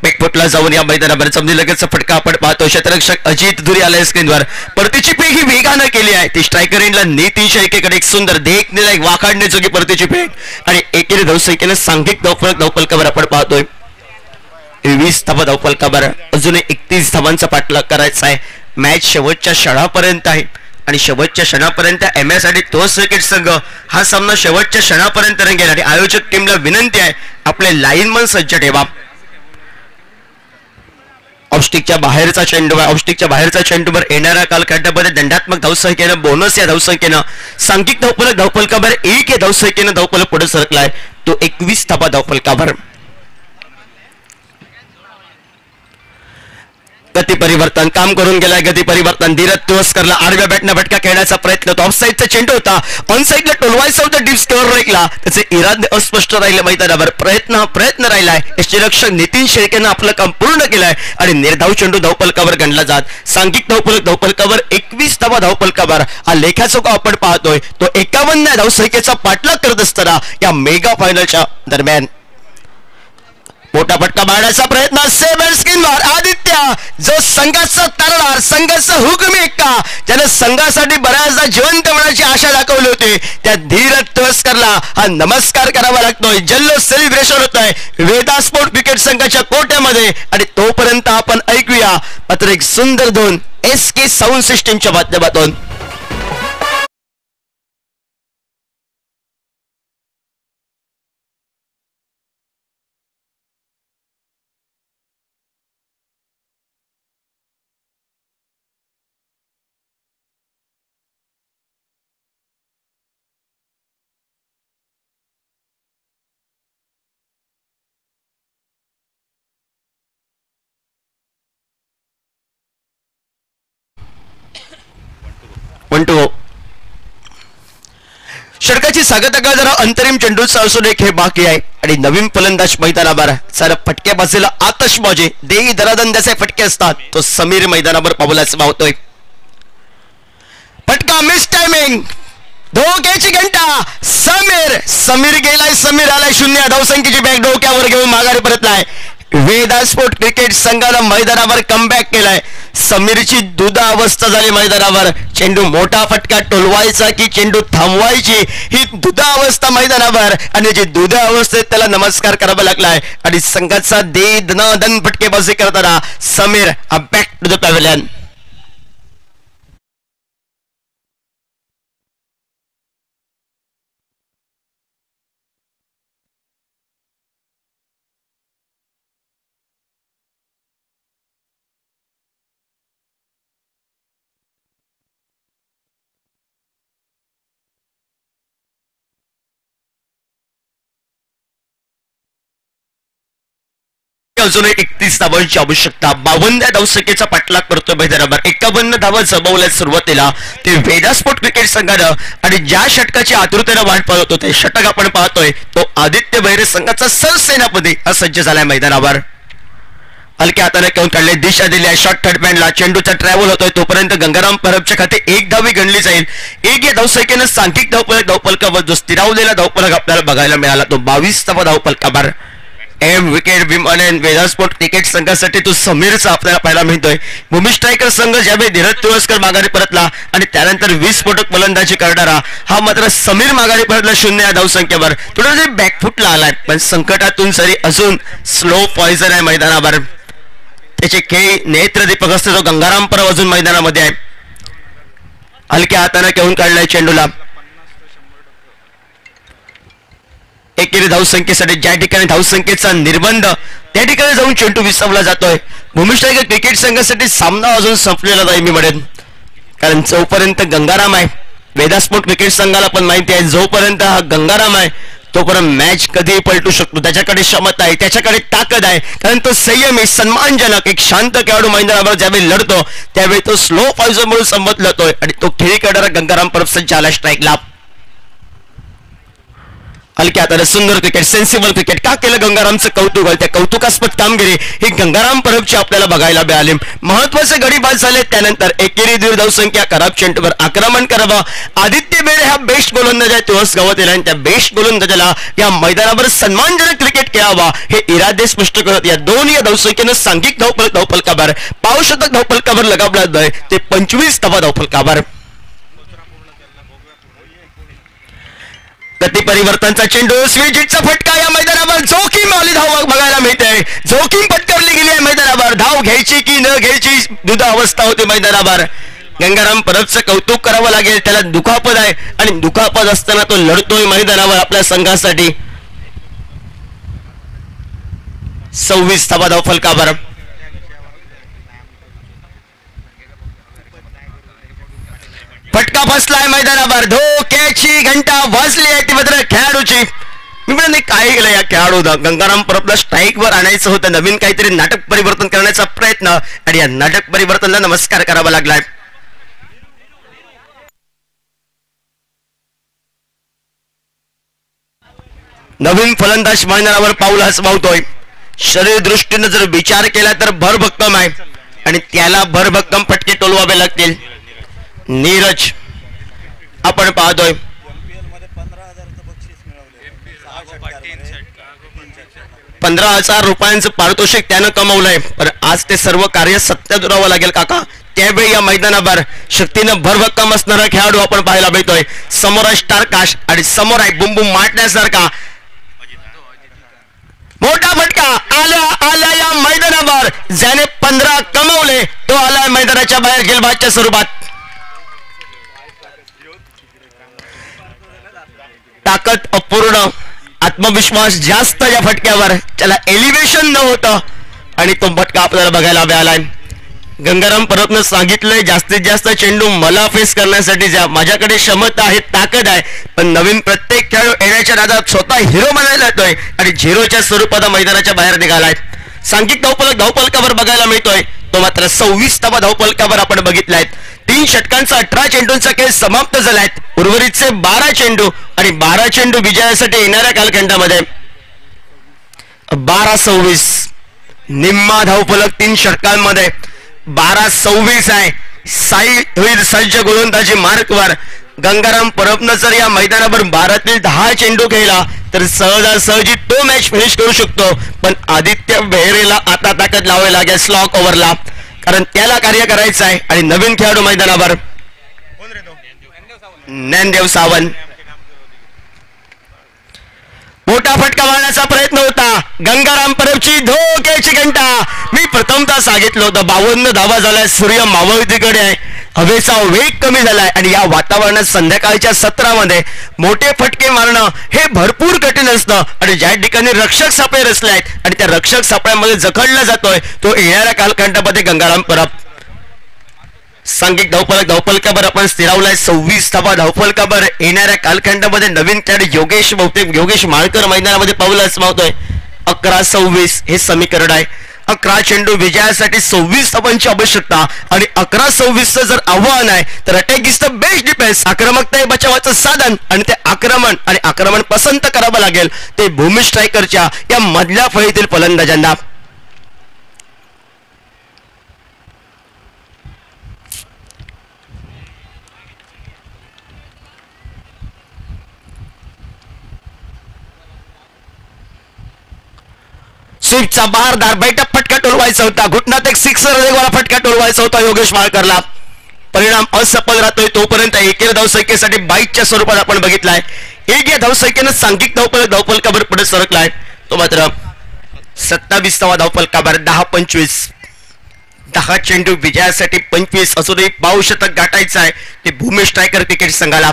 बॅकफुटला जाऊन या मैदानावर जमनी लगेचचा फटका आपण पाहतो. क्षेत्ररक्षक अजित धुरी आलाय स्क्रीनवर. परतीची फेक ही वेगानं केली आहे. ती स्ट्रायकर एंडला नीतीश एकेकडे एक सुंदर देखणीला एक वाखाडण्याजोगी परतीची फेक आणि एकेरी धावसंख्येनं सांघिक धावफलकावर आपण पाहतोय 20 धावा धावफलकावर. अजूनही 31 धावांचा पाठलाग करायचा आहे. मॅच शेवटच्या क्षणापर्यंत आहे आणि शेवटच्या क्षणापर्यंत MS आणि तोच क्रिकेट संघ हा सामना शेवटच्या क्षणापर्यंत रंगेल आणि आयोजक टीमला विनंती आहे आपले लाईनमन सज्ज ठेवा. ऑफस्टिकच्या बाहेरचा चेंडू आहे. ऑफस्टिकच्या बाहेरचा चेंडूवर येणाऱ्या कालखंडामध्ये दंडात्मक धावसंख्येनं बोनस या धावसंख्येनं सांघिक धावफलकावर 1 या धावसंख्येनं धावफलक पुढे सरकलाय तो 21 धावा धावफलकावर. गती परिवर्तन काम करून गेलाय. गती परिवर्तन धीरज तुळसकरला आडव्या बॅटनं फटका खेळण्याचा प्रयत्न होता. ऑफसाईडचा चेंडू होता. ऑन साईडला टोलवायचा होता. डीप स्कोअर राहिला. त्याचे इरादे अस्पष्ट राहिले मैदानावर. प्रयत्न राहिलाय. यष्टीरक्षक नितीन शेळकेनं आपलं काम पूर्ण केलंय आणि निर्धाव चेंडू धावफलकावर गणला जात. सांघिक धावफलकावर 21 धावा धावफलकावर हा लेखाचोखा आपण पाहतोय तो 51 धावसंख्येचा पाठलाग करत असताना या मेगा फायनलच्या दरम्यान मोठा फटका मारण्याचा प्रयत्न. सेव्हन स्क्रीनवर आदित्य जो संघाचा तारणार संघाचा हुकमी एक्का ज्याने संघासाठी बऱ्याचदा जिवंत होण्याची आशा दाखवली होती त्या धीरज तुळसकरला हा नमस्कार करावा लागतोय. जल्लोष सेलिब्रेशन होत आहे वेदा स्पोर्ट क्रिकेट संघाच्या कोट्यामध्ये आणि तोपर्यंत आपण ऐकूया मात्र एक सुंदर धून SK साऊंड सिस्टीमच्या माध्यमातून. 1-2. षटकाची सांगता जरा अंतरिम चेंडूचा असून एक हे बाकी आहे आणि नवीन फलंदाज मैदानावर सारा फटक्याबाजीला आतषबाजी देई दरादंड्याचे फटके असतात. तो समीर मैदानावर पावलाच मावतोय. फटका मिस टायमिंग. धोक्याची घंटा. समीर गेलाय. समीर आलाय. 0 धावसंख्येची बॅग डोक्यावर घेऊन माघारी परतलाय. वेदा स्पोर्ट क्रिकेट संघानं मैदानावर कमबॅक केलाय. समीरची दुधावस्था झाली मैदानावर. चेंडू मोठा फटका टोलवायचा की चेंडू थांबवायची ही दुधावस्था मैदानावर आणि जी दुधावस्थेत त्याला नमस्कार करावा लागलाय आणि संघाचा दन फटकेबाजी करताना Sameer back to the pavilion. अजून 31 धावांची आवश्यकता. 52 धावसंख्येचा पाठलाग करतोय मैदानावर. 51 धावा जमवल्या सुरुवातीला ते वेदा स्पोर्ट क्रिकेट संघानं आणि ज्या षटकाची आतुरतेनं वाट पाहत होते षटक आपण पाहतोय तो आदित्य बैरे संघाचा सरसेनापती सज्ज झालाय मैदानावर. हलक्या हाताने घेऊन काढले. दिशा दिली आहे शॉर्ट थर्ड मॅनला. चेंडूचा ट्रॅव्हल होतोय तोपर्यंत गंगाराम परबच्या खाते 1 धावी गणली जाईल. 1 या धावसंख्येनं सांघिक धावफलकावर जो स्थिरावलेला धावफलक आपल्याला बघायला मिळाला तो 22वा धावफलकावर. विकेट विमान वेदा स्पोर्ट क्रिकेट संघासाठी तो समीरचा आपल्याला पाहायला मिळतोय. भूमी स्ट्रायकर संघ ज्यावेळी धीरज तुळसकर माघारी परतला आणि त्यानंतर 20 स्फोटक फलंदाजी करणारा हा मात्र समीर माघारी परतला 0 या धावसंख्येवर. थोडं बॅकफुटला आलाय पण संकटातून सरी अजून स्लो पॉइझन आहे मैदानावर. त्याचे खेळ नेत्रदीपक असते तो गंगाराम परब अजून मैदानामध्ये आहे. हलक्या हाताने घेऊन काढलाय चेंडूला. एकेरी धावसंख्येसाठी ज्या ठिकाणी धावसंख्येचा निर्बंध त्या ठिकाणी जाऊन चेंडू विसावला जातोय. भूमिष्ठायकर क्रिकेट संघासाठी सामना अजून संपलेला नाही मी म्हणेन. कारण जोपर्यंत गंगाराम आहे वेदा स्पोर्ट क्रिकेट संघाला पण माहिती आहे जोपर्यंत हा गंगाराम आहे तोपर्यंत मॅच कधीही पलटू शकतो. त्याच्याकडे क्षमता आहे त्याच्याकडे ताकद आहे कारण तो संयमी सन्मानजनक एक शांत खेळाडू मैदानावर ज्यावेळी लढतो त्यावेळी तो स्लो पॉइझन म्हणून संबोधला जातोय आणि तो खेळी करणारा गंगाराम परब सज्ज आला स्ट्राईकला. हलक्या हाताने सुंदर क्रिकेट सेन्सिबल क्रिकेट का केलं गंगारामचं कौतुक. त्या कौतुकास्पद कामगिरी ही गंगाराम परबची आपल्याला बघायला मिळाली. महत्वाचे गडी बाद झाले त्यानंतर एकेरी दीड धावसंख्या खराब चेंडूवर आक्रमण करावं. आदित्य बेरे हा बेस्ट गोलंदाज आहे तुळस गावात येईल आणि त्या बेस्ट गोलंदाजाला या मैदानावर सन्मानजनक क्रिकेट खेळावा हे इरादे स्पष्ट करत या 2 या धावसंख्येनं सांघिक धावफलकावर पावशतक धावफलकावर लगावला ते 25वा धावफलकावर. गती परिवर्तनचा चेंडू स्वीजिटचा फटका या मैदानावर जोखीम आली धाव बघायला मिळते. जोखीम पत्करली गेली आहे मैदानावर. धाव घ्यायची की न घ्यायची दुधा अवस्था होती मैदानावर. गंगाराम परबचं कौतुक करावं लागेल. त्याला दुखापत आहे आणि दुखापत असताना तो लढतोय मैदानावर आपल्या संघासाठी. 26वा धावफलकावर. फटका बसलाय मैदानावर. धोक्याची घंटा वाजली आहे ती मात्र खेळाडूची. मी म्हणजे काय केलं या खेळाडू गंगाराम परबला स्ट्राईक वर आणायचं होतं. नवीन काहीतरी नाटक परिवर्तन करण्याचा प्रयत्न आणि या नाटक परिवर्तनला नमस्कार करावा लागलाय. नवीन फलंदाज मैदानावर पाऊल हसवावतोय. शरीर दृष्टीने जर विचार केला तर भरभक्कम आहे आणि त्याला भरभक्कम फटके टोलवावे लागतील. नीरज आपण पाहतोय 15,000 रुपयांचं पारितोषिक त्यानं कमवलंय. पण आज ते सर्व कार्य सत्य दुरावं लागेल काका. त्यावेळी या मैदानावर शक्तीनं भरभक्कम असणारा खेळाडू आपण पाहायला मिळतोय. समोर आहे स्टारकाश आणि समोर आहे बुमबुम मारण्यासारखा मोठा फटका आल्या या मैदानावर. ज्याने 15 कमवले तो आलाय मैदानाच्या बाहेर गेलबाजच्या स्वरूपात. ताकद अपूर्ण आत्मविश्वास जास्त या फटक्यावर. त्याला एलिव्हेशन न होतं आणि तो फटका आपल्याला बघायला मिळालाय. गंगाराम परबनं सांगितलंय जास्तीत जास्त चेंडू मला फेस करण्यासाठी ज्या माझ्याकडे क्षमता आहे ताकद आहे. पण नवीन प्रत्येक खेळाडू येण्याच्या नादात स्वतः हिरो बनायला येतोय आणि झिरोच्या स्वरूपात मैदानाच्या बाहेर निघालाय. सांघिक धावफलकावर बघायला मिळतोय तो मात्र 26 धावफलकावर आपण बघितलाय. 3 षटकांचा 18 चेंडूंचा खेळ समाप्त झालाय. उर्वरितचे 12 चेंडू आणि 12 चेंडू विजयासाठी येणाऱ्या कालखंडामध्ये 12-26 निम्मा धावफलक 3 षटकांमध्ये 12-26 आहे. साई होईल सज्ज गोलंदाजी मार्कवर. गंगाराम परबनं जर या मैदानावर 12तील 10 चेंडू खेळला तर सहजासहजी तो मॅच फिनिश करू शकतो. पण आदित्य बेहरेला आता ताकद लावावी लागेल स्लॉक ओव्हरला, कारण त्याला कार्य करायचं आहे. आणि नवीन खेळाडू मैदानावर ज्ञानदेव सावंत. मोठा फटका मारण्याचा प्रयत्न होता. गंगाराम परबची धोक्याची घंटा. मी प्रथमतः सांगितलं होतं 52 धावा झालाय. सूर्य मावळतीकडे आहे. हवेचा वेग कमी झालाय आणि या वातावरणात संध्याकाळच्या सत्रामध्ये मोठे फटके मारणं हे भरपूर कठीण असतं. आणि ज्या ठिकाणी रक्षक सापळे रचले आहेत आणि त्या रक्षक सापळ्यामध्ये जखडला जातोय तो येणाऱ्या कालखंडामध्ये गंगाराम परब. सांघिक धावफलकावर आपण स्थिरावलाय 26 धावफलकावर. येणाऱ्या कालखंडामध्ये नवीन खेळाडू योगेश माळकर मैदानामध्ये पाऊल आजमावतोय. 11-26 हे समीकरण आहे. 11 चेंडू विजयासाठी 26 धावांची आवश्यकता आणि 11-26 जर आव्हान आहे तर attack is the best defence. आक्रमकता हे बचावाचं साधन आणि ते आक्रमण पसंत करावं लागेल ते भूमी स्ट्रायकरच्या या मधल्या फळीतील फलंदाजांना. स्वीपचा बहारदार बैठक फटका टोलवायचा होता. घुटनात एक सिक्सर वेगवाला फटका टोलवायचा होता योगेश माळकरला. परिणाम असफल राहतोय. तोपर्यंत एकेरी धावसंख्येसाठी 22च्या स्वरूपात आपण बघितलाय. एक या धावसंख्येनं सांघिक धावफलकावर पुढे सरकलाय. तो मात्र 27 धावफलकावर 10-25. 10 चेंडू विजयासाठी 25. अजूनही 52 शतक गाठायचं आहे ते भूमी स्ट्रायकर क्रिकेट संघाला.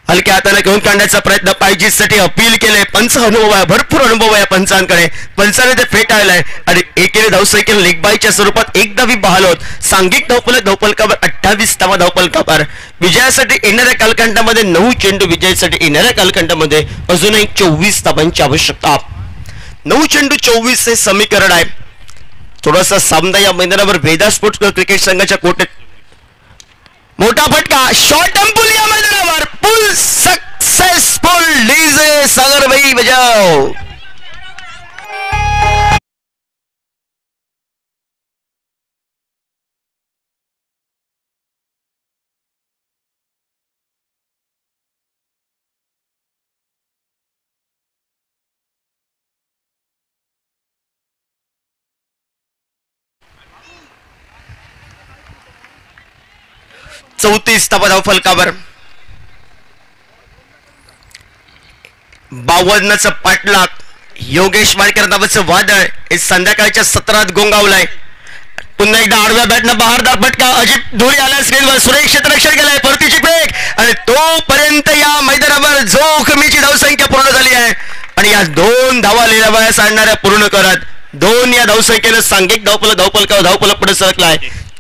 हलक्या हाताने घेऊन काढण्याचा प्रयत्न पाहिजेसाठी अपील केले. पंच अनुभव आहे, भरपूर अनुभव आहे पंचांकडे. पंचाने ते फेटाळलंय आणि एकेरी धावसंख्येने लेगबाईच्या स्वरूपात एकदा बहाल होत. सांघिक धावफलकावर 28 धावफलकावर. विजयासाठी येणाऱ्या कालखंडामध्ये 9 चेंडू विजयासाठी येणाऱ्या कालखंडामध्ये अजूनही 24 धावांची आवश्यकता. 9 चेंडू 24 हे समीकरण आहे. थोडासा सामना या मैदानावर वेदा स्पोर्ट्स क्रिकेट संघाच्या कोर्टात. मोठा फटका शॉर्ट अंपुल या मैदानावर. पुल सक्सेसफुल. डीजे सागरभाई बजाव. चौतीस धावफलकावर 52चा पाठलाग. योगेश माळकर नावाचं वादळ हे संध्याकाळच्या सत्रात गोंगावलंय. पुन्हा एकदा आडव्या बॅटनं बहारदार फटका. अजित धुरी आला स्क्रीनवर. सुरेश क्षेत्ररक्षण केलंय. परतीची फेक आणि तोपर्यंत या मैदानावर जोखमीची धावसंख्या पूर्ण झाली आहे. आणि या 2 धावा लिलावयास आणणाऱ्या पूर्ण करत 2 या धावसंख्येनं सांघिक धावफलक पुढे सरकलाय.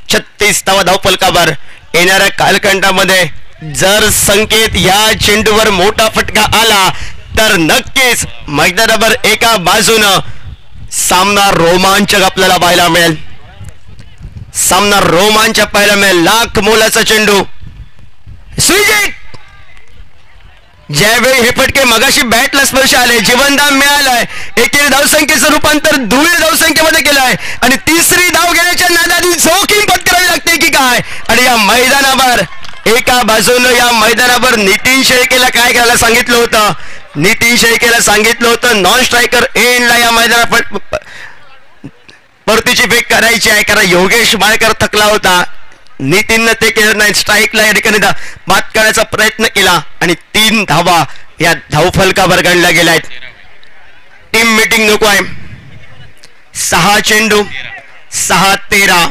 36 धावफलकावर. येणाऱ्या कालखंडामध्ये जर संकेत या चेंडूवर मोठा फटका आला तर नक्कीच मैदानावर एका बाजूनं सामना रोमांचक आपल्याला पाहायला मिळेल. सामना रोमांचक पाहायला मिळेल. लाख मोलाचा चेंडू. स्विजिक ज्यावेळी हे फटके मगाशी बॅटला स्पर्श आले, जीवनदान मिळालंय. एकेरी धावसंख्येचं रूपांतर दुहेरी धावसंख्येमध्ये केलंय आणि तिसरी धाव घेण्याच्या नादाने जोखीम पत्करावी लागते की काय. आणि या मैदानावर एका बाजूनं या मैदानावर नितीन शेळकेला काय करायला सांगितलं होतं. नितीन शेळकेला सांगितलं होतं नॉन स्ट्रायकर एंडला या मैदानात परतीची फेक करायची आहे, कारण योगेश माळकर थकला होता. नितीननं ते केलं नाही. स्ट्राईकला या ठिकाणी मात करण्याचा प्रयत्न केला आणि 3 धावा या धावफलकावर गणल्या गेल्या आहेत. टीम मीटिंग नको आहे. 6 चेंडू 6-13.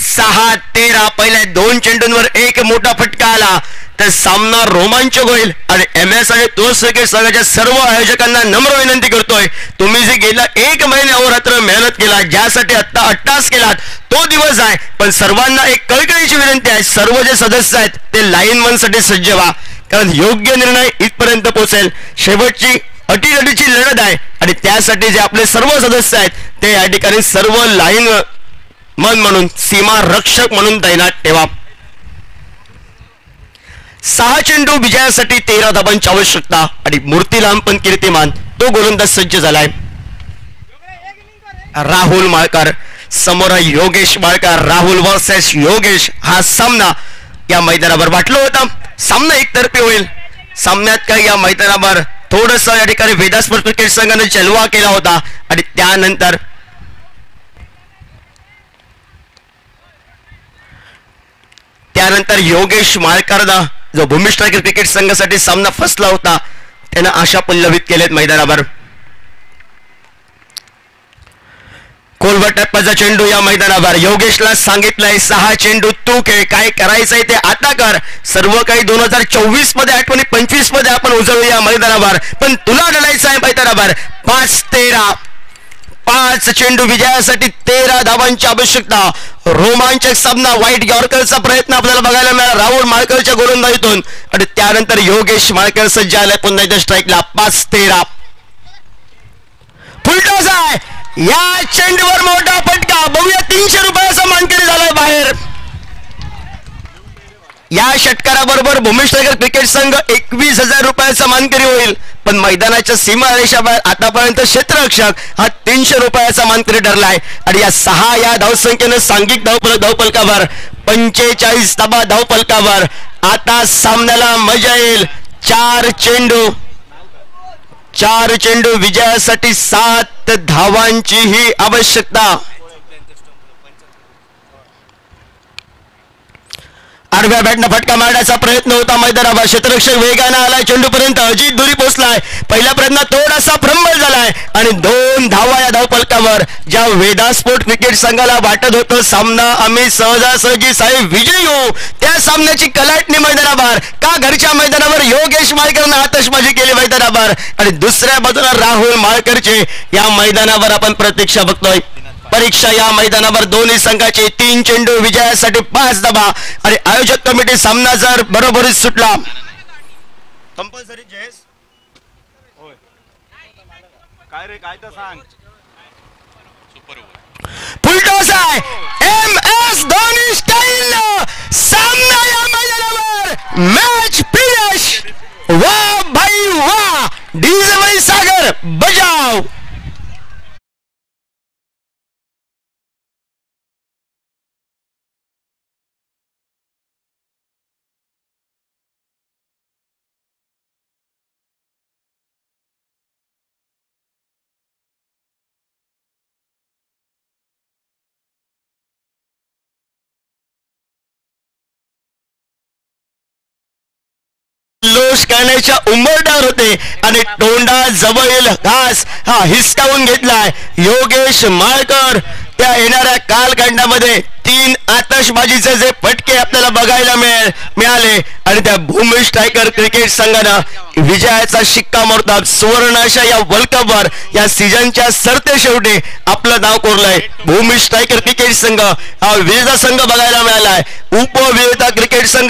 6-13. पहिल्या 2 चेंडूंवर एक मोठा फटका आला तर सामना रोमांचक होईल. आणि MS आणि तोच क्रिकेट संघाच्या सर्व आयोजकांना नम्र विनंती करतोय, तुम्ही जे गेला 1 महिना अहोरात्र मेहनत केला, ज्यासाठी आता अट्टास केलात तो दिवस आहे. पण सर्वांना एक कळकळीची विनंती आहे, सर्व जे सदस्य आहेत ते लाईन 1 साठी सज्ज व्हा, कारण योग्य निर्णय इथपर्यंत पोहोचेल. शेवटची अटीतटीची लढत आहे आणि त्यासाठी जे आपले सर्व सदस्य आहेत ते या ठिकाणी सर्व लाईन मन म्हणून सीमा रक्षक म्हणून तैनात ठेवा. 6 चेंडू विजयासाठी 13 धाबांची आवश्यकता आणि मूर्तीलाम पण कीर्तिमान तो गोलंदाज सज्ज झालाय. राहुल माळकर समोर योगेश माळकर. राहुल वर्सेस योगेश हा सामना या मैदानावर वाटलं होतं. सामना एकतर्फी होईल. सामन्यात काही या मैदानावर थोडस या ठिकाणी वेदास्पर्श क्रिकेट संघाने जलवा केला होता आणि त्यानंतर योगेश माळकरनं जो भूमिष्ठ क्रिकेट संघासाठी सामना फसला होता त्यानं आशा पल्लवित केलेत मैदानावर. खोलवर टप्प्याचा चेंडू या मैदानावर. योगेशला सांगितलंय 6 चेंडू तू खेळ, काय करायचंय ते आता कर. सर्व काही 2024 मध्ये आठवणी 25 मध्ये आपण उजळूया मैदानावर, पण तुला लढायचं आहे मैदानावर. 5-13 5 चेंडू विजयासाठी 13 धावांची आवश्यकता. रोमांचक सामना. व्हाईट यॉर्करचा प्रयत्न आपल्याला बघायला मिळाला राहुल माळकरच्या गोलंदाजीतून आणि त्यानंतर योगेश माळकर सज्ज आलाय पुन्हा एकदा स्ट्राईकला. 5-13 फुलटॉस आहे. या चेंडूवर मोठा फटका. बघूया 300 रुपयाचा मानकरी झालाय बाहेर. या षटकाराबरोबर भूमिष्ठ क्रिकेट संघ 21,000 रुपयाचा मानकरी होईल, पण मैदानाच्या सीमा रेषाबाहेर आतापर्यंत क्षेत्ररक्षक हा 300 रुपयाचा मानकरी ठरलाय. आणि या 6 या धावसंख्येनं सांघिक धावफलकावर 45 धाबा धावफलकावर. आता सामन्याला मजा येईल. 4 चेंडू विजयासाठी 7 धावांची ही आवश्यकता. आडव्या बॅटनं फटका मारण्याचा प्रयत्न होता मैदानावर. क्षेत्ररक्षक वेगाने आलाय चेंडूपर्यंत. अजित दुरी पोहोचलाय. पहिल्या प्रयत्नात थोडासा फ्रंबल झालाय आणि 2 धावा या धावफलकावर. ज्या वेदास्पोर्ट क्रिकेट संघाला वाटत होतं सामना आम्ही सहजासहजी साहेब विजयी होऊ, त्या सामन्याची कलाटणी मैदानावर. का घरच्या मैदानावर योगेश माळकरनं आतषबाजी केली मैदानावर आणि दुसऱ्या बाजूला राहुल माळकरचे या मैदानावर आपण प्रतीक्षा बघतोय. परीक्षा या मैदानावर दोन्ही संघाचे 3 चेंडू विजयासाठी 5 धावा आणि आयोजक कमिटी सामना जर बरोबरीत सुटला कंपल्सरी जयेश काय रे काय तर सांग. फुलटॉस आहे. MS धोनी स्टाईल सामना या मैदानावर. Match finish. वाह भाई वाह. डीजे सागर बजाव. लोश करण्याच्या उंबरठ्यावर होते आणि तोंडा जवळ घास हा हिसकावून घेतलाय. योगेश माळकर त्या येणाऱ्या कालखंडामध्ये 3 आतषबाजीचे जे फटके आपल्याला बघायला मिळाले आणि त्या भूमी स्ट्रायकर क्रिकेट संघानं विजयाचा शिक्कामोर्तब सुवर्ण अशा या वर्ल्ड कपवर या सीझनच्या सरते शेवटी आपलं नाव कोरलंय. भूमी स्ट्रायकर क्रिकेट संघ हा विजेता संघ बघायला मिळालाय. उपविजेता क्रिकेट संघ